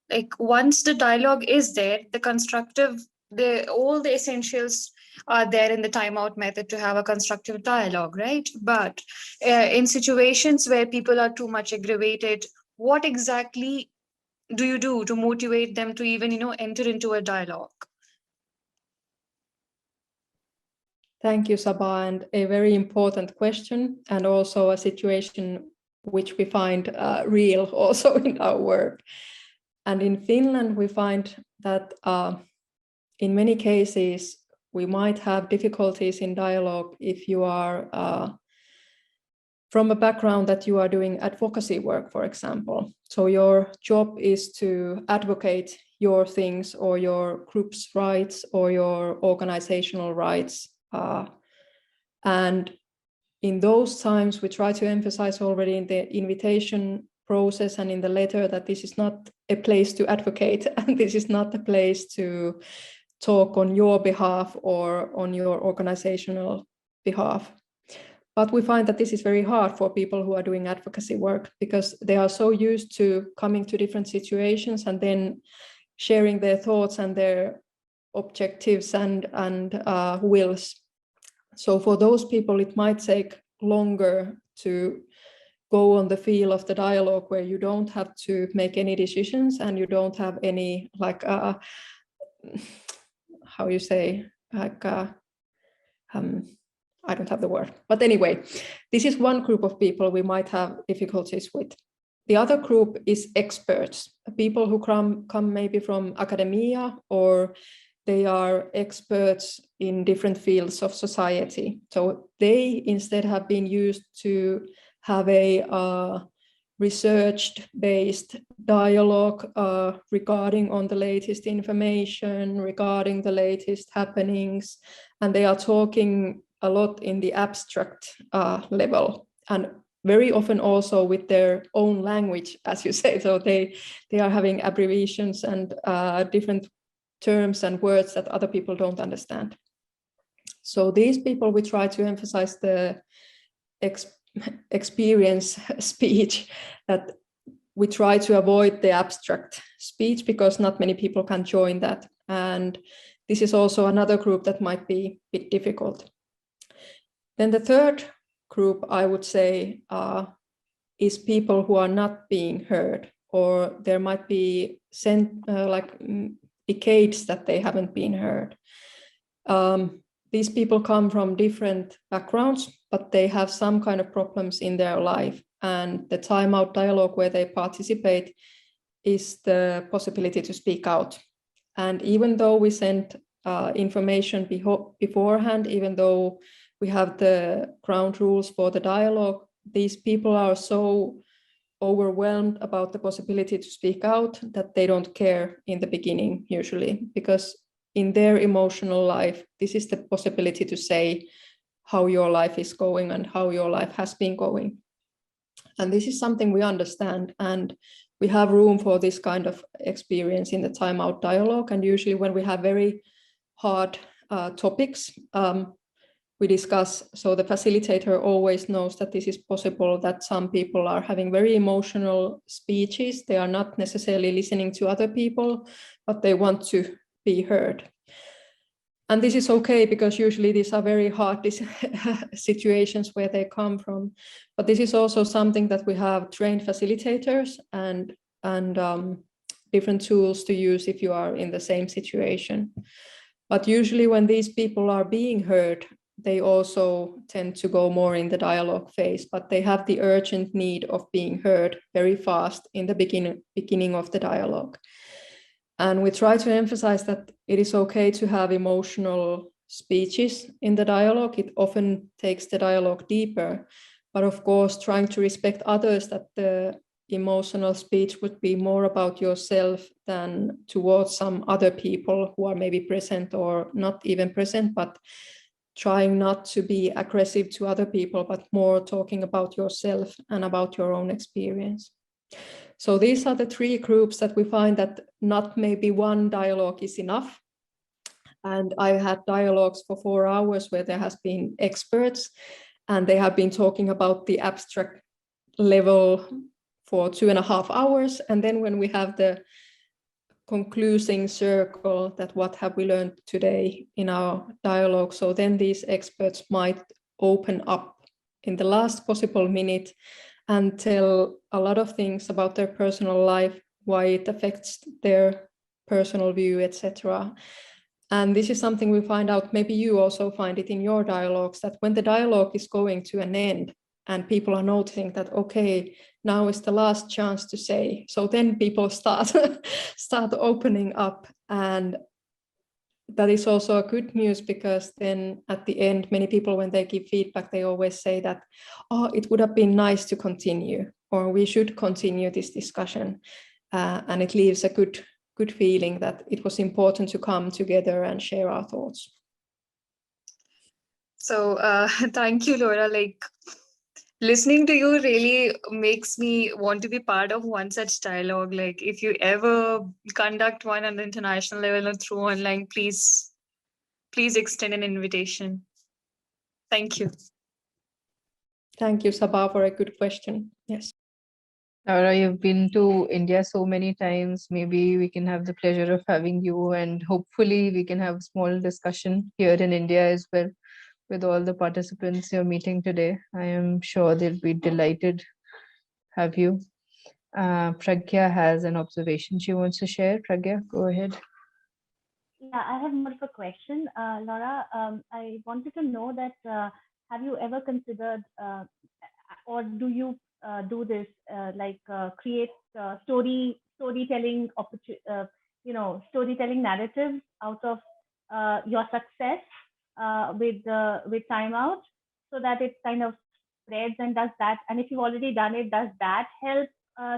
Like once the dialogue is there, the constructive, all the essentials are there in the timeout method to have a constructive dialogue, right? But in situations where people are too much aggravated, what exactly do you do to motivate them to even, enter into a dialogue? Thank you, Sabah, and a very important question, and also a situation which we find real also in our work. And in Finland, we find that in many cases, we might have difficulties in dialogue if you are from a background that you are doing advocacy work, for example. So your job is to advocate your things or your group's rights or your organizational rights. And in those times, we try to emphasize already in the invitation process and in the letter that this is not a place to advocate, and this is not a place to talk on your behalf or on your organizational behalf. But we find that this is very hard for people who are doing advocacy work, because they are so used to coming to different situations and then sharing their thoughts and their objectives and wills. So for those people, it might take longer to go on the feel of the dialogue, where you don't have to make any decisions and you don't have any how you say, I don't have the word. But anyway, this is one group of people we might have difficulties with. The other group is experts, people who come maybe from academia, or they are experts in different fields of society. So they instead have been used to have a research-based dialogue regarding on the latest information, regarding the latest happenings, and they are talking a lot in the abstract level, and very often also with their own language, as you say. So they are having abbreviations and different terms and words that other people don't understand. So these people, we try to emphasize the experience speech, that we try to avoid the abstract speech, because not many people can join that. And this is also another group that might be a bit difficult. Then the third group, I would say, is people who are not being heard, or there might be decades that they haven't been heard. these people come from different backgrounds, but they have some kind of problems in their life. And the Timeout dialogue where they participate is the possibility to speak out. And even though we send information beforehand, even though we have the ground rules for the dialogue, these people are so overwhelmed about the possibility to speak out that they don't care in the beginning usually, because in their emotional life, this is the possibility to say how your life is going and how your life has been going. And this is something we understand, and we have room for this kind of experience in the Timeout dialogue. And usually when we have very hard topics, we discuss, so the facilitator always knows that this is possible, that some people are having very emotional speeches. They are not necessarily listening to other people, but they want to be heard. And this is okay, because usually these are very hard situations where they come from. But this is also something that we have trained facilitators and different tools to use if you are in the same situation. But usually when these people are being heard, they also tend to go more in the dialogue phase, but they have the urgent need of being heard very fast in the beginning of the dialogue. And we try to emphasize that it is okay to have emotional speeches in the dialogue. It often takes the dialogue deeper, but of course, trying to respect others, that the emotional speech would be more about yourself than towards some other people who are maybe present or not even present, but trying not to be aggressive to other people, but more talking about yourself and about your own experience. So these are the three groups that we find that not maybe one dialogue is enough. And I had dialogues for 4 hours where there has been experts and they have been talking about the abstract level for 2.5 hours. And then when we have the concluding circle, that what have we learned today in our dialogue, so then these experts might open up in the last possible minute and tell a lot of things about their personal life, why it affects their personal view, etc. And this is something we find out, maybe you also find it in your dialogues, that when the dialogue is going to an end and people are noticing that, okay, now is the last chance to say, so then people start opening up. And that is also a good news, because then at the end, many people, when they give feedback, they always say that, oh, it would have been nice to continue, or we should continue this discussion. And it leaves a good feeling that it was important to come together and share our thoughts. So thank you, Laura. Like, listening to you really makes me want to be part of one such dialogue. Like, if you ever conduct one on the international level or through online, please extend an invitation. Thank you. Thank you, Sabah, for a good question. Yes. Laura, you've been to India so many times. Maybe we can have the pleasure of having you, and hopefully we can have a small discussion here in India as well with all the participants you're meeting today. I am sure they'll be delighted to have you. Pragya has an observation she wants to share. Pragya, go ahead. Yeah, I have more of a question. Laura, I wanted to know that have you ever considered or do you do this create storytelling storytelling narratives out of your success with Timeout, so that it kind of spreads and does that? And if you've already done it, does that help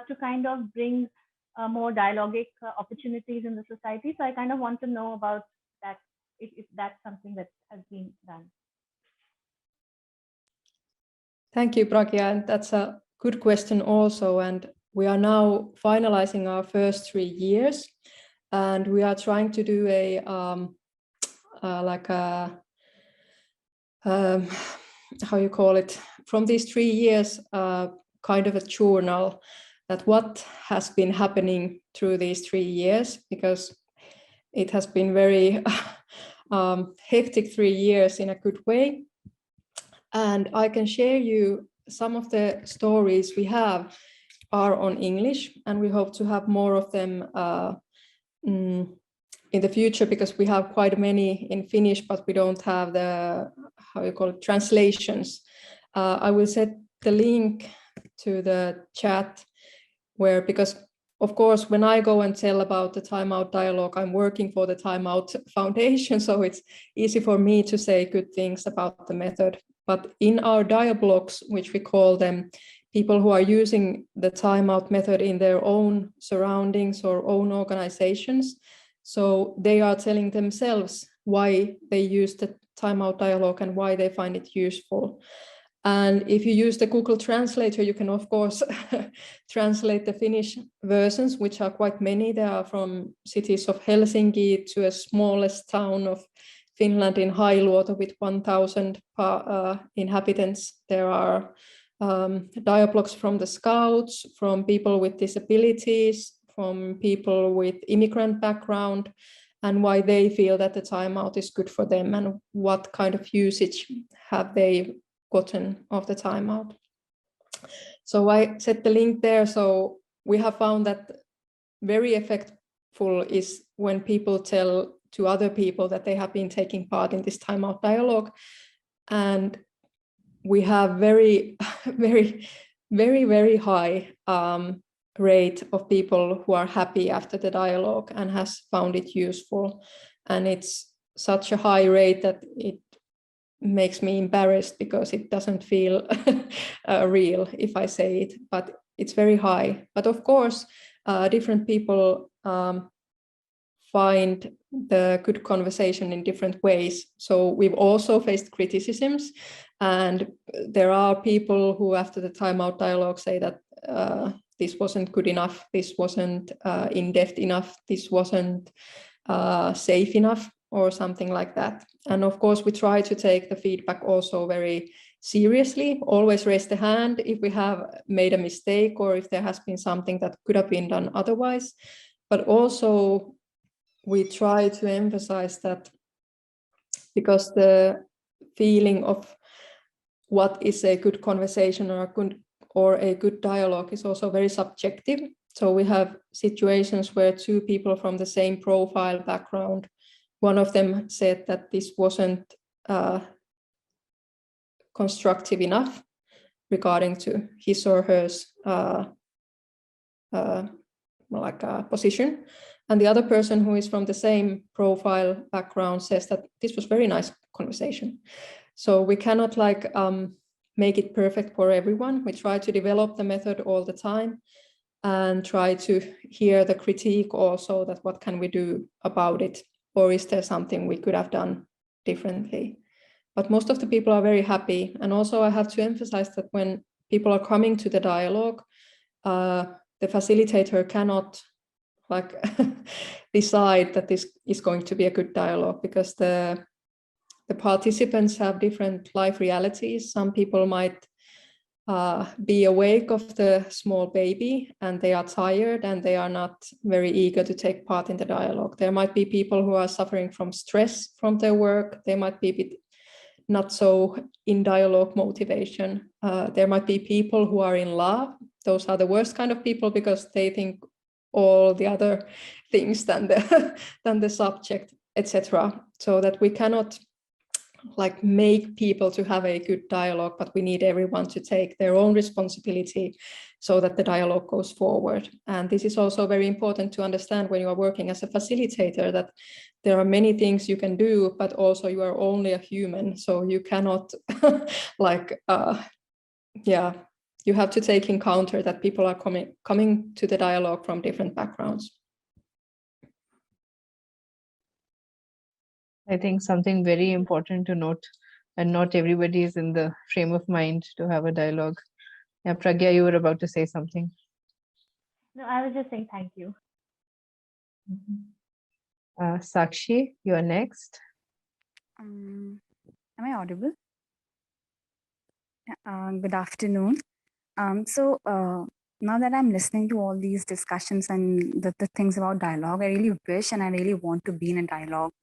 to kind of bring more dialogic opportunities in the society? So I kind of want to know about that, if that's something that has been done. Thank you, Pragya. And that's a good question also. And we are now finalizing our first 3 years. And we are trying to do a how you call it, from these 3 years, kind of a journal, that what has been happening through these 3 years, because it has been very hectic 3 years in a good way. And I can share you some of the stories we have are on English, and we hope to have more of them in the future, because we have quite many in Finnish, but we don't have the, how you call it, translations. I will set the link to the chat where, because of course, when I go and tell about the Timeout dialogue, I'm working for the Timeout Foundation, so it's easy for me to say good things about the method. But in our dialogues, which we call them, people who are using the Timeout method in their own surroundings or own organizations, so they are telling themselves why they use the Timeout dialogue and why they find it useful. And if you use the Google Translator, you can, of course, translate the Finnish versions, which are quite many. They are from cities of Helsinki to a smallest town of Finland in Hailuoto with 1,000 inhabitants. There are dialogues from the Scouts, from people with disabilities, from people with immigrant background, and why they feel that the Timeout is good for them and what kind of usage have they gotten of the Timeout. So I set the link there. So we have found that very effectful is when people tell to other people that they have been taking part in this Timeout dialogue. And we have very, very high rate of people who are happy after the dialogue and has found it useful. And it's such a high rate that it makes me embarrassed because it doesn't feel real if I say it, but it's very high. But of course, different people find the good conversation in different ways. So we've also faced criticisms, and there are people who after the Timeout dialogue say that this wasn't good enough, this wasn't in-depth enough, this wasn't safe enough, or something like that. And of course, we try to take the feedback also very seriously, always raise the hand if we have made a mistake or if there has been something that could have been done otherwise. But also we try to emphasize that because the feeling of what is a good conversation or a good dialogue is also very subjective. So we have situations where two people from the same profile background, one of them said that this wasn't constructive enough regarding to his or her position. And the other person who is from the same profile background says that this was very nice conversation. So we cannot make it perfect for everyone. We try to develop the method all the time and try to hear the critique also, that what can we do about it? Or is there something we could have done differently? But most of the people are very happy. And also I have to emphasize that when people are coming to the dialogue, the facilitator cannot decide that this is going to be a good dialogue, because the participants have different life realities. Some people might be awake of the small baby and they are tired and they are not very eager to take part in the dialogue. There might be people who are suffering from stress from their work. They might be a bit not so in dialogue motivation. There might be people who are in love. Those are the worst kind of people because they think all the other things than the subject, etc. So that we cannot make people to have a good dialogue, but we need everyone to take their own responsibility so that the dialogue goes forward. And this is also very important to understand when you are working as a facilitator, that there are many things you can do, but also you are only a human. So you cannot you have to take in counter that people are coming to the dialogue from different backgrounds. I think something very important to note, and not everybody is in the frame of mind to have a dialogue. Yeah, Pragya, you were about to say something. No, I was just saying thank you. Sakshi, you are next. Am I audible? Good afternoon. So now that I'm listening to all these discussions and the things about dialogue, I really wish and I really want to be in a dialogue.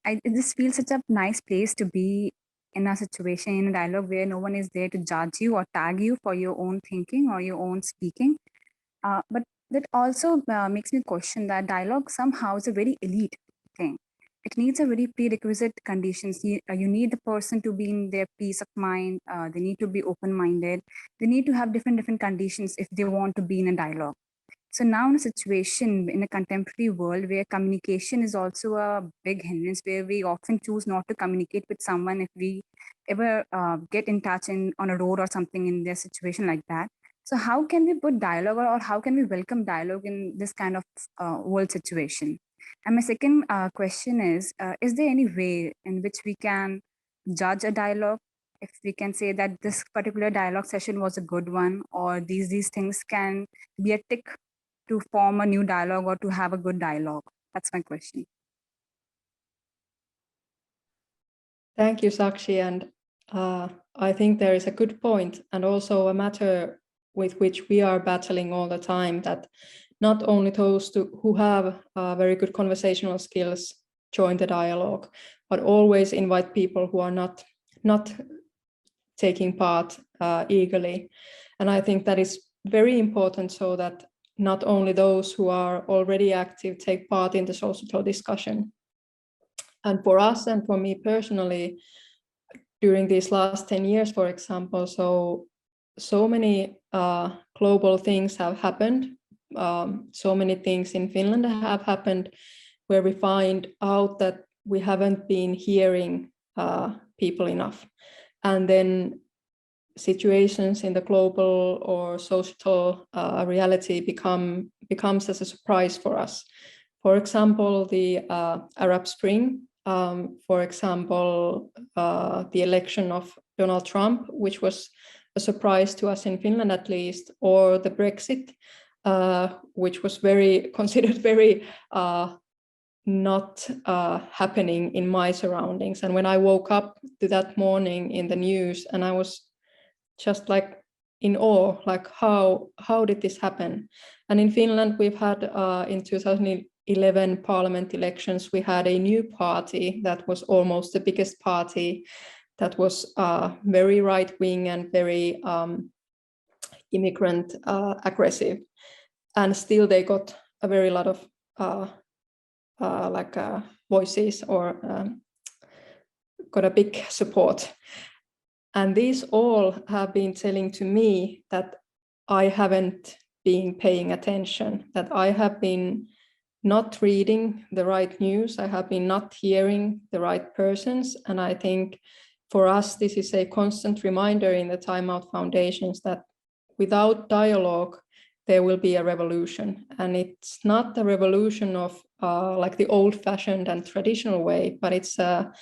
It just feels such a nice place to be in a situation, in a dialogue where no one is there to judge you or tag you for your own thinking or your own speaking. But that also makes me question that dialogue somehow is a very elite thing. It needs a very prerequisite conditions. You need the person to be in their peace of mind. They need to be open-minded. They need to have different conditions if they want to be in a dialogue. So now in a situation in a contemporary world where communication is also a big hindrance, where we often choose not to communicate with someone if we ever get in touch on a road or something in their situation like that. So how can we put dialogue or how can we welcome dialogue in this kind of world situation? And my second question is there any way in which we can judge a dialogue? If we can say that this particular dialogue session was a good one, or these things can be a tick to form a new dialogue or to have a good dialogue? That's my question. Thank you, Sakshi. And I think there is a good point, and also a matter with which we are battling all the time, that not only those who have very good conversational skills join the dialogue, but always invite people who are not taking part eagerly. And I think that is very important, so that not only those who are already active take part in the societal discussion. And for us, and for me personally, during these last 10 years, for example, so many global things have happened. So many things in Finland have happened where we find out that we haven't been hearing people enough. And then situations in the global or societal reality becomes as a surprise for us. For example, the Arab Spring, for example, the election of Donald Trump, which was a surprise to us in Finland at least, or the Brexit, which was considered very not happening in my surroundings. And when I woke up to that morning in the news, and I was just like in awe, like how did this happen? And in Finland, we've had in 2011 parliament elections, we had a new party that was almost the biggest party, that was very right-wing and very immigrant aggressive. And still they got a very lot of voices, or got a big support. And these all have been telling to me that I haven't been paying attention, that I have been not reading the right news, I have been not hearing the right persons. And I think for us, this is a constant reminder in the Timeout Foundations that without dialogue, there will be a revolution. And it's not the revolution of like the old-fashioned and traditional way, but it's a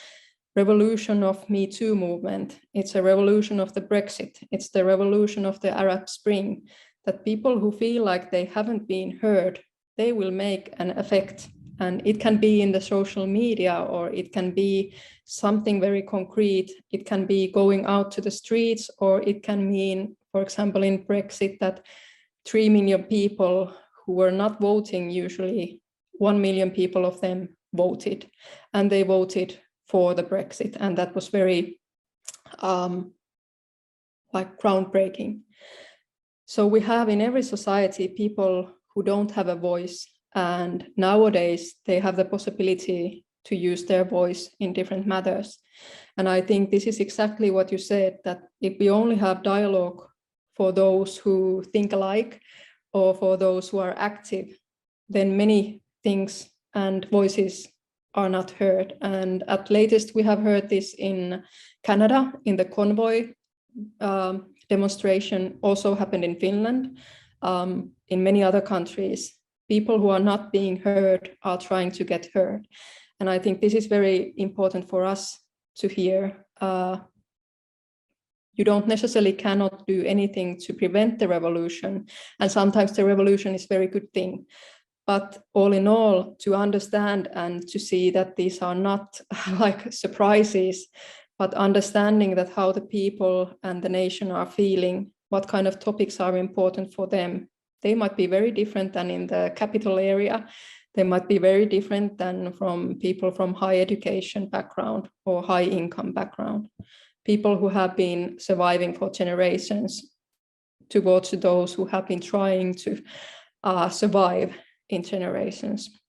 revolution of Me Too movement. It's a revolution of the Brexit. It's the revolution of the Arab Spring, that people who feel like they haven't been heard, they will make an effect. And it can be in the social media, or it can be something very concrete. It can be going out to the streets, or it can mean, for example, in Brexit, that 3 million people who were not voting, usually 1 million people of them voted, and they voted for the Brexit. And that was very groundbreaking. So we have in every society people who don't have a voice, and nowadays they have the possibility to use their voice in different matters. And I think this is exactly what you said, that if we only have dialogue for those who think alike, or for those who are active, then many things and voices are not heard. And at latest, we have heard this in Canada, in the convoy demonstration, also happened in Finland, in many other countries. People who are not being heard are trying to get heard. And I think this is very important for us to hear. You don't necessarily cannot do anything to prevent the revolution. And sometimes the revolution is a very good thing. But all in all, to understand and to see that these are not like surprises, but understanding that how the people and the nation are feeling, what kind of topics are important for them. They might be very different than in the capital area. They might be very different than from people from high education background or high income background. People who have been surviving for generations towards those who have been trying to survive in generations.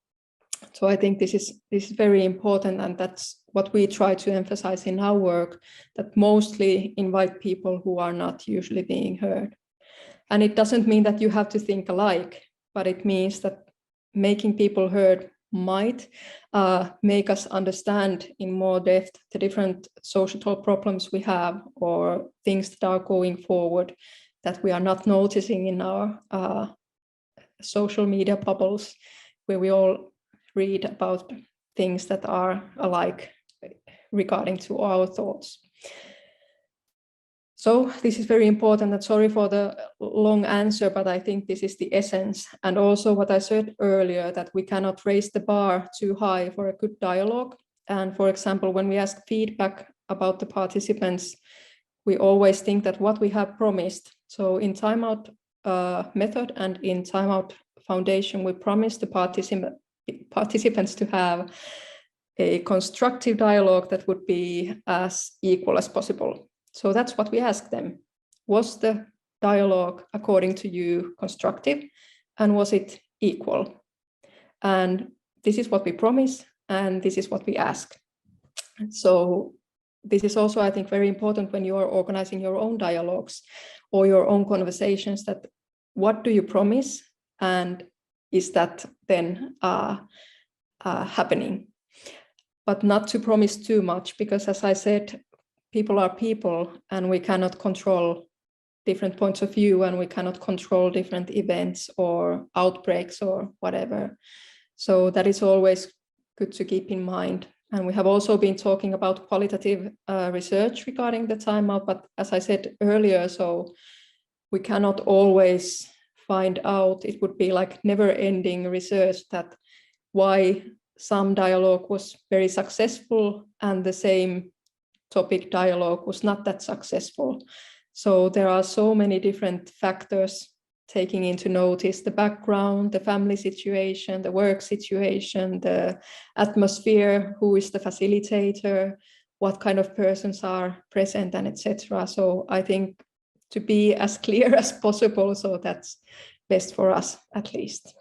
So I think this is very important, and that's what we try to emphasize in our work, that mostly invite people who are not usually being heard. And it doesn't mean that you have to think alike, but it means that making people heard might make us understand in more depth the different societal problems we have, or things that are going forward that we are not noticing in our social media bubbles, where we all read about things that are alike regarding to our thoughts. So this is very important, and sorry for the long answer, but I think this is the essence. And also what I said earlier, that we cannot raise the bar too high for a good dialogue. And for example, when we ask feedback about the participants, we always think that what we have promised. So in Timeout Method and in Timeout Foundation, we promised the participants to have a constructive dialogue that would be as equal as possible. So that's what we asked them. Was the dialogue, according to you, constructive, and was it equal? And this is what we promise, and this is what we ask. So this is also, I think, very important when you are organizing your own dialogues or your own conversations, that what do you promise, and is that then happening? But not to promise too much, because as I said, people are people, and we cannot control different points of view, and we cannot control different events or outbreaks or whatever. So that is always good to keep in mind. And we have also been talking about qualitative research regarding the timeout, but as I said earlier, so we cannot always find out. It would be like never-ending research, that why some dialogue was very successful and the same topic dialogue was not that successful. So there are so many different factors taking into notice: the background, the family situation, the work situation, the atmosphere, who is the facilitator, what kind of persons are present, and etc. So I think to be as clear as possible, so that's best for us at least.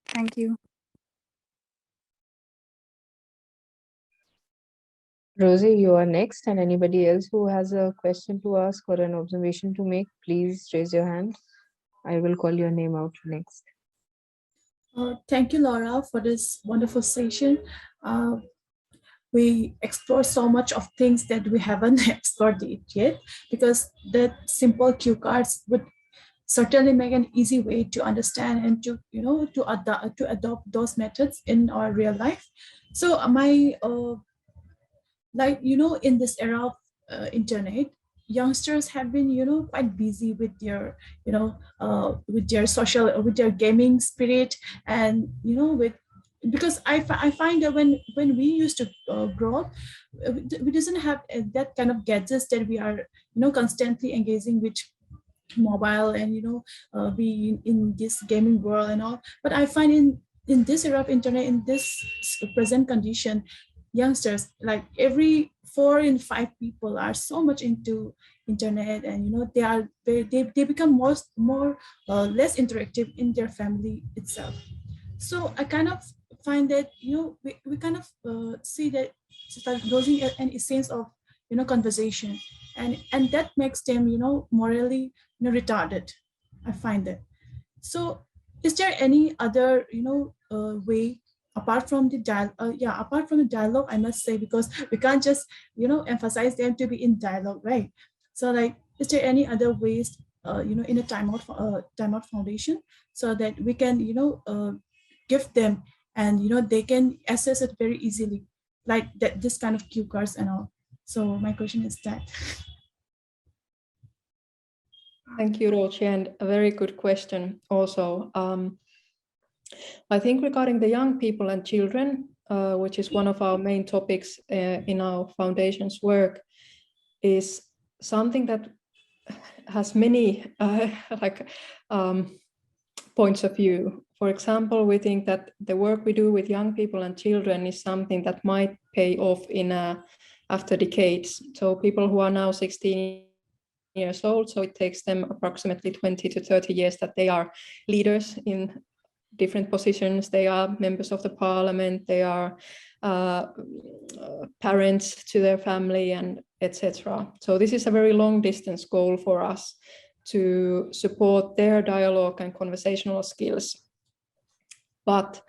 Thank you. Rosie, you are next, and anybody else who has a question to ask or an observation to make, please raise your hand. I will call your name out next. Thank you, Laura, for this wonderful session. We explore so much of things that we haven't explored yet, because the simple cue cards would certainly make an easy way to understand and to adopt those methods in our real life. So my in this era of internet, youngsters have been quite busy with their with their gaming spirit, and because I find that when we used to grow up, we doesn't have that kind of gadgets that we are constantly engaging with mobile and be in this gaming world and all. But I find in this era of internet, in this present condition, youngsters, like every 4 in 5 people are so much into internet, and they become more less interactive in their family itself. So I kind of find that we kind of see that start losing an essence of conversation, and that makes them morally retarded. I find that. So is there any other way apart from the dialogue, I must say, because we can't just emphasize them to be in dialogue, right? So like, is there any other ways in a Timeout Foundation, so that we can give them, and they can access it very easily, like that, this kind of cue cards and all. So my question is that. Thank you, Rochi, and a very good question also. I think regarding the young people and children, which is one of our main topics in our foundation's work, is something that has many points of view. For example, we think that the work we do with young people and children is something that might pay off after decades. So people who are now 16 years old, so it takes them approximately 20 to 30 years that they are leaders in different positions. They are members of the parliament, they are parents to their family, and etc. So this is a very long distance goal for us to support their dialogue and conversational skills. But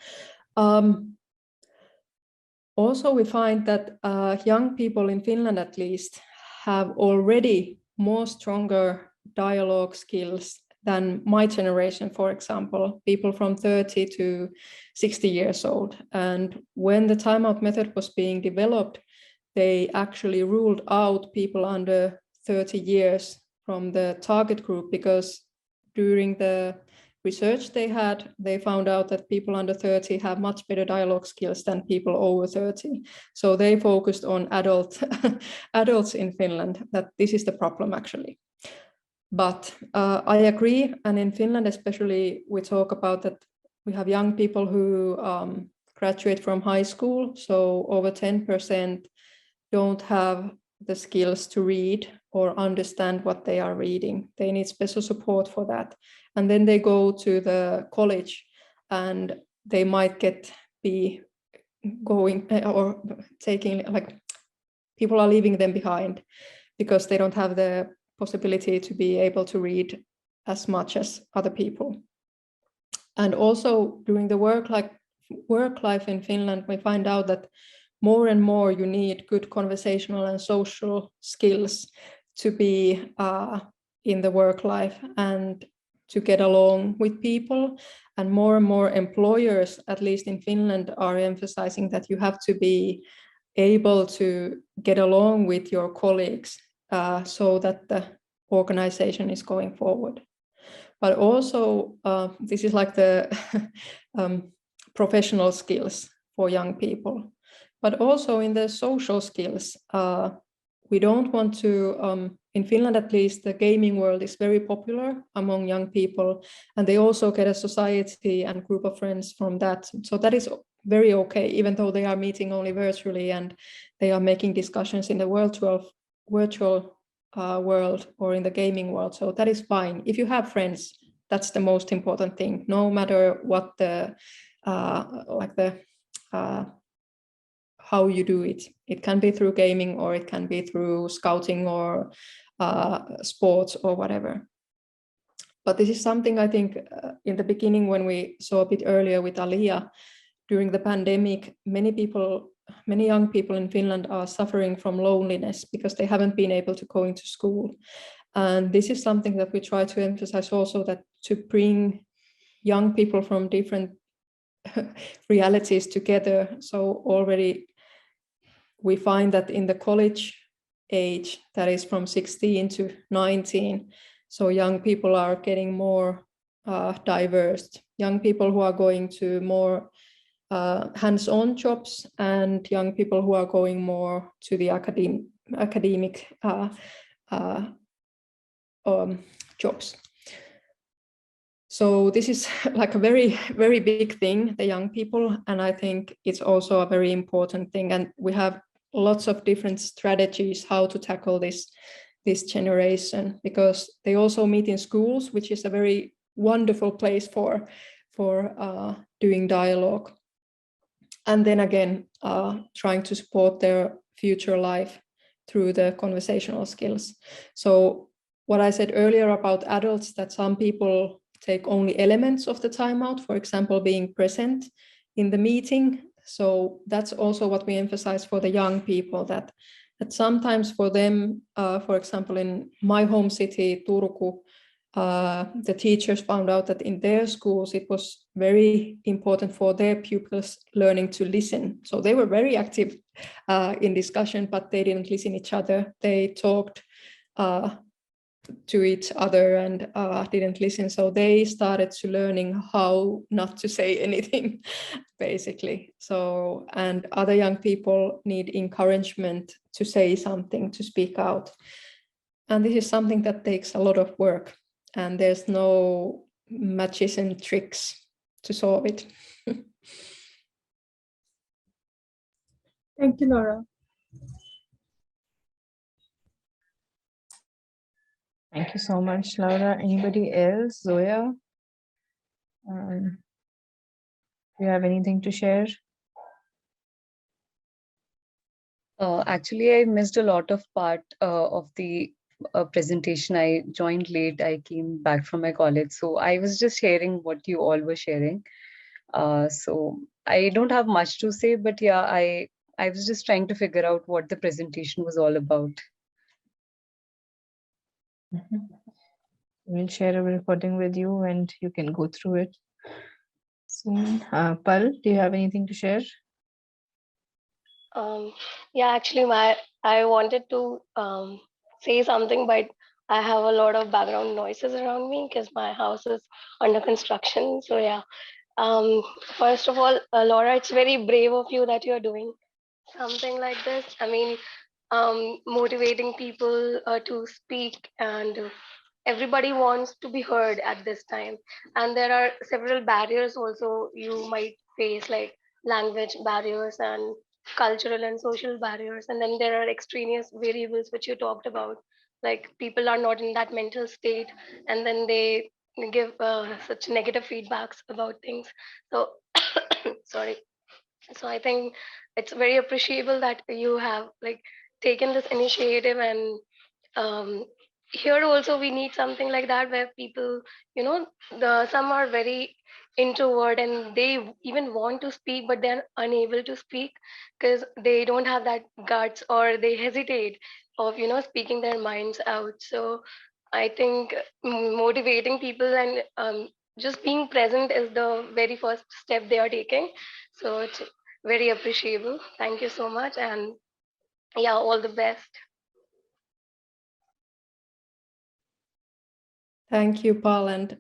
also we find that young people in Finland at least have already more stronger dialogue skills than my generation, for example, people from 30 to 60 years old. And when the Timeout method was being developed, they actually ruled out people under 30 years from the target group, because during the research they found out that people under 30 have much better dialogue skills than people over 30. So they focused on adults in Finland, that this is the problem actually. But I agree, and in Finland especially, we talk about that we have young people who graduate from high school, so over 10% don't have the skills to read or understand what they are reading. They need special support for that. And then they go to the college and they might be going or taking, like, people are leaving them behind because they don't have the possibility to be able to read as much as other people. And also during the work life in Finland, we find out that more and more you need good conversational and social skills to be in the work life and to get along with people. And more employers, at least in Finland, are emphasizing that you have to be able to get along with your colleagues so that the organization is going forward. But also, this is like the professional skills for young people. But also in the social skills, we don't want to, in Finland at least, the gaming world is very popular among young people, and they also get a society and group of friends from that. So that is very okay, even though they are meeting only virtually and they are making discussions in the virtual world or in the gaming world. So that is fine. If you have friends, that's the most important thing, no matter what the how you do it. It can be through gaming, or it can be through scouting or sports or whatever. But this is something I think in the beginning, when we saw a bit earlier with Aliyah, during the pandemic, many young people in Finland are suffering from loneliness because they haven't been able to go into school. And this is something that we try to emphasize also, that to bring young people from different realities together. So already we find that in the college age, that is from 16 to 19, so young people are getting more diverse. Young people who are going to more hands-on jobs, and young people who are going more to the academic jobs. So this is like a very, very big thing, the young people, and I think it's also a very important thing. And we have lots of different strategies how to tackle this generation, because they also meet in schools, which is a very wonderful place for doing dialogue. And then again, trying to support their future life through the conversational skills. So what I said earlier about adults, that some people take only elements of the timeout, for example, being present in the meeting. So that's also what we emphasize for the young people, that sometimes for them, for example, in my home city, Turku, the teachers found out that in their schools, it was very important for their pupils learning to listen. So they were very active in discussion, but they didn't listen each other. They talked to each other and didn't listen. So they started to learning how not to say anything, basically. So, and other young people need encouragement to say something, to speak out. And this is something that takes a lot of work, and there's no magician tricks to solve it. Thank you, Laura. Thank you so much, Laura. Anybody else? Zoya? you have anything to share? Actually, I missed a lot of part of the presentation. I joined late. I came back from my college. So I was just hearing what you all were sharing. So I don't have much to say, but yeah, I was just trying to figure out what the presentation was all about. We'll share a recording with you and you can go through it soon. Pal, do you have anything to share? Yeah, actually, I wanted to say something, but I have a lot of background noises around me because my house is under construction. So yeah, first of all, Laura, it's very brave of you that you're doing something like this. I mean, motivating people to speak, and everybody wants to be heard at this time. And there are several barriers also you might face, like language barriers and cultural and social barriers. And then there are extraneous variables which you talked about, like people are not in that mental state, and then they give such negative feedbacks about things. So sorry. So I think it's very appreciable that you have like taken this initiative. And um, here also we need something like that, where people, you know, some are very introvert and they even want to speak, but they're unable to speak because they don't have that guts, or they hesitate of, you know, speaking their minds out. So I think motivating people and just being present is the very first step they are taking. So it's very appreciable. Thank you so much. And yeah, all the best. Thank you, Paul. And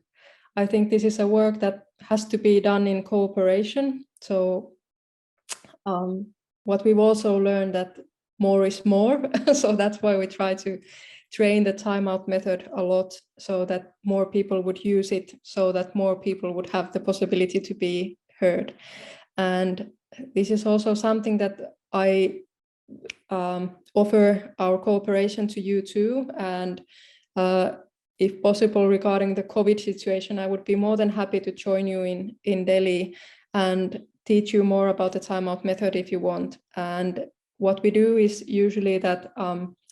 I think this is a work that has to be done in cooperation. So what we've also learned that more is more. So that's why we try to train the timeout method a lot, so that more people would use it, so that more people would have the possibility to be heard. And this is also something that I offer our cooperation to you too. And if possible, regarding the COVID situation, I would be more than happy to join you in Delhi and teach you more about the timeout method if you want. And what we do is usually that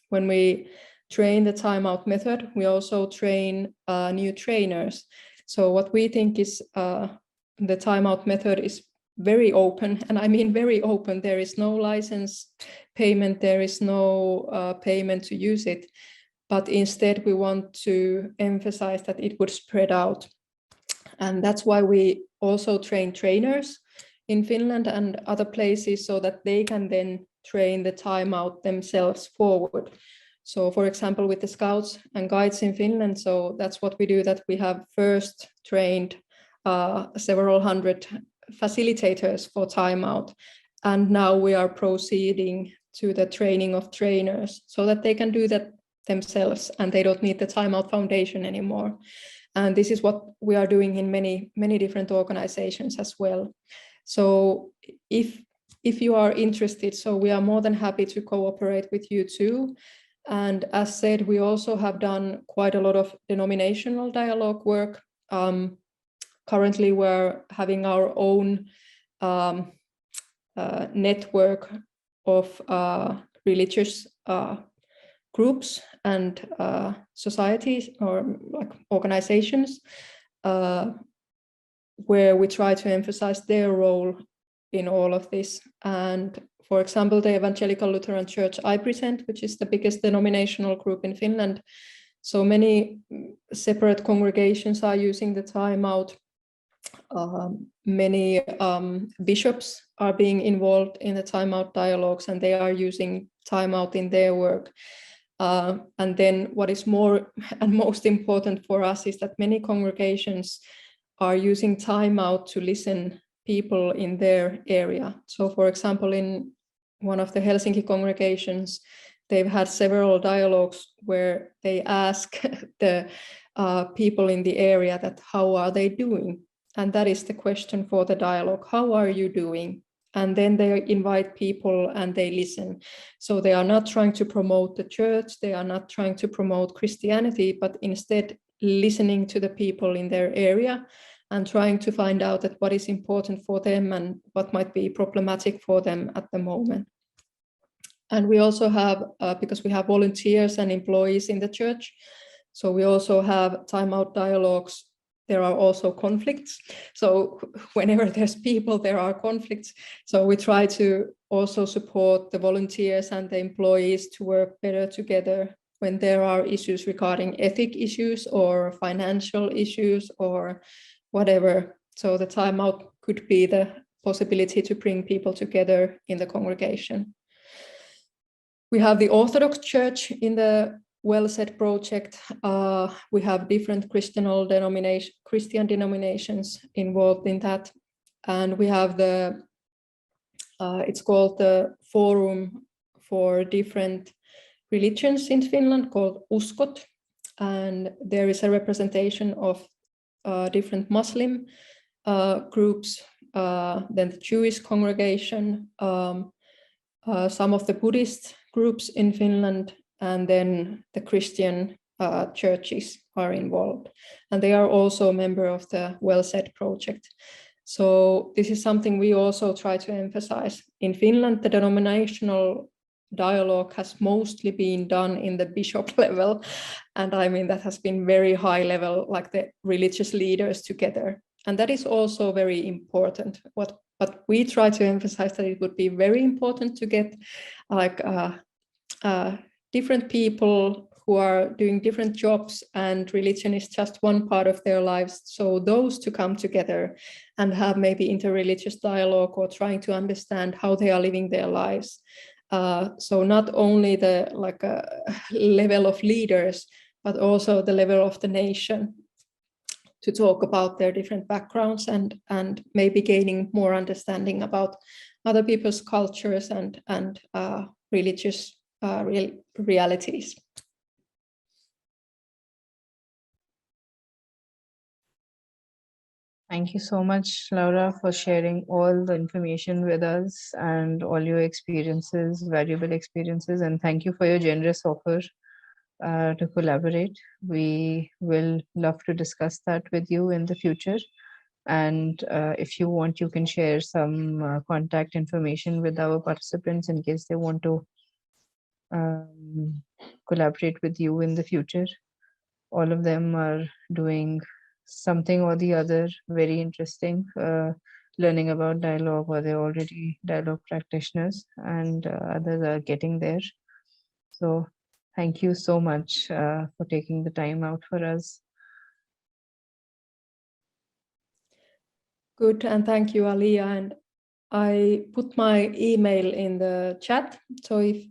when we train the timeout method, we also train new trainers. So what we think is the timeout method is very open, and I mean very open. There is no license payment, there is no payment to use it, but instead we want to emphasize that it would spread out. And that's why we also train trainers in Finland and other places, so that they can then train the timeout themselves forward. So for example, with the Scouts and Guides in Finland, so that's what we do, that we have first trained several hundred facilitators for timeout. And now we are proceeding to the training of trainers, so that they can do that themselves and they don't need the Timeout Foundation anymore. And this is what we are doing in many different organizations as well. So if you are interested, so we are more than happy to cooperate with you too. And as said, we also have done quite a lot of denominational dialogue work. Currently, we're having our own network of religious groups and societies, or like organizations, where we try to emphasize their role in all of this. And for example, the Evangelical Lutheran Church I present, which is the biggest denominational group in Finland. So many separate congregations are using the timeout. Many bishops are being involved in the timeout dialogues, and they are using timeout in their work. And then what is more and most important for us is that many congregations are using timeout to listen people in their area. So for example, in one of the Helsinki congregations, they've had several dialogues where they ask the people in the area that how are they doing? And that is the question for the dialogue. How are you doing? And then they invite people and they listen. So they are not trying to promote the church, they are not trying to promote Christianity, but instead listening to the people in their area and trying to find out that what is important for them and what might be problematic for them at the moment. And we also have, because we have volunteers and employees in the church, so we also have timeout dialogues. There are also conflicts. So whenever there's people, there are conflicts. So we try to also support the volunteers and the employees to work better together when there are issues regarding ethic issues or financial issues or whatever. So the timeout could be the possibility to bring people together in the congregation. We have the Orthodox Church in the Well Said project. We have different Christian denominations involved in that. And we have the, it's called the Forum for Different Religions in Finland, called Uskot. And there is a representation of different Muslim groups, then the Jewish congregation, some of the Buddhist groups in Finland, and then the Christian churches are involved. And they are also a member of the Well Said project. So this is something we also try to emphasize. In Finland, the denominational dialogue has mostly been done in the bishop level. And I mean, that has been very high level, like the religious leaders together. And that is also very important. But we try to emphasize that it would be very important to get like different people who are doing different jobs, and religion is just one part of their lives. So those to come together and have maybe interreligious dialogue or trying to understand how they are living their lives. So not only the level of leaders, but also the level of the nation, to talk about their different backgrounds and maybe gaining more understanding about other people's cultures and religious realities. Thank you so much, Laura, for sharing all the information with us and all your experiences, valuable experiences, and thank you for your generous offer to collaborate. We will love to discuss that with you in the future. And if you want, you can share some contact information with our participants in case they want to collaborate with you in the future. All of them are doing something or the other very interesting, learning about dialogue, or they're already dialogue practitioners, and others are getting there. So thank you so much for taking the time out for us. Good, and thank you, Alia. And I put my email in the chat. So if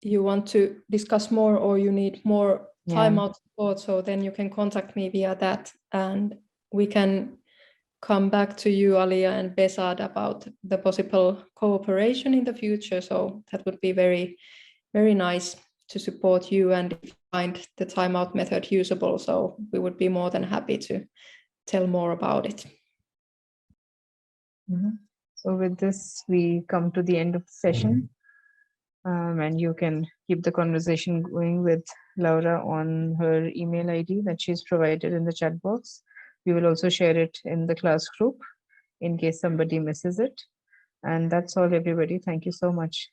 you want to discuss more or you need more timeout support, so then you can contact me via that, and we can come back to you, Alia and Besad, about the possible cooperation in the future. So that would be very, very nice to support you and find the timeout method usable. So we would be more than happy to tell more about it. So with this, we come to the end of the session. And you can keep the conversation going with Laura on her email ID that she's provided in the chat box. We will also share it in the class group in case somebody misses it. And that's all, everybody. Thank you so much.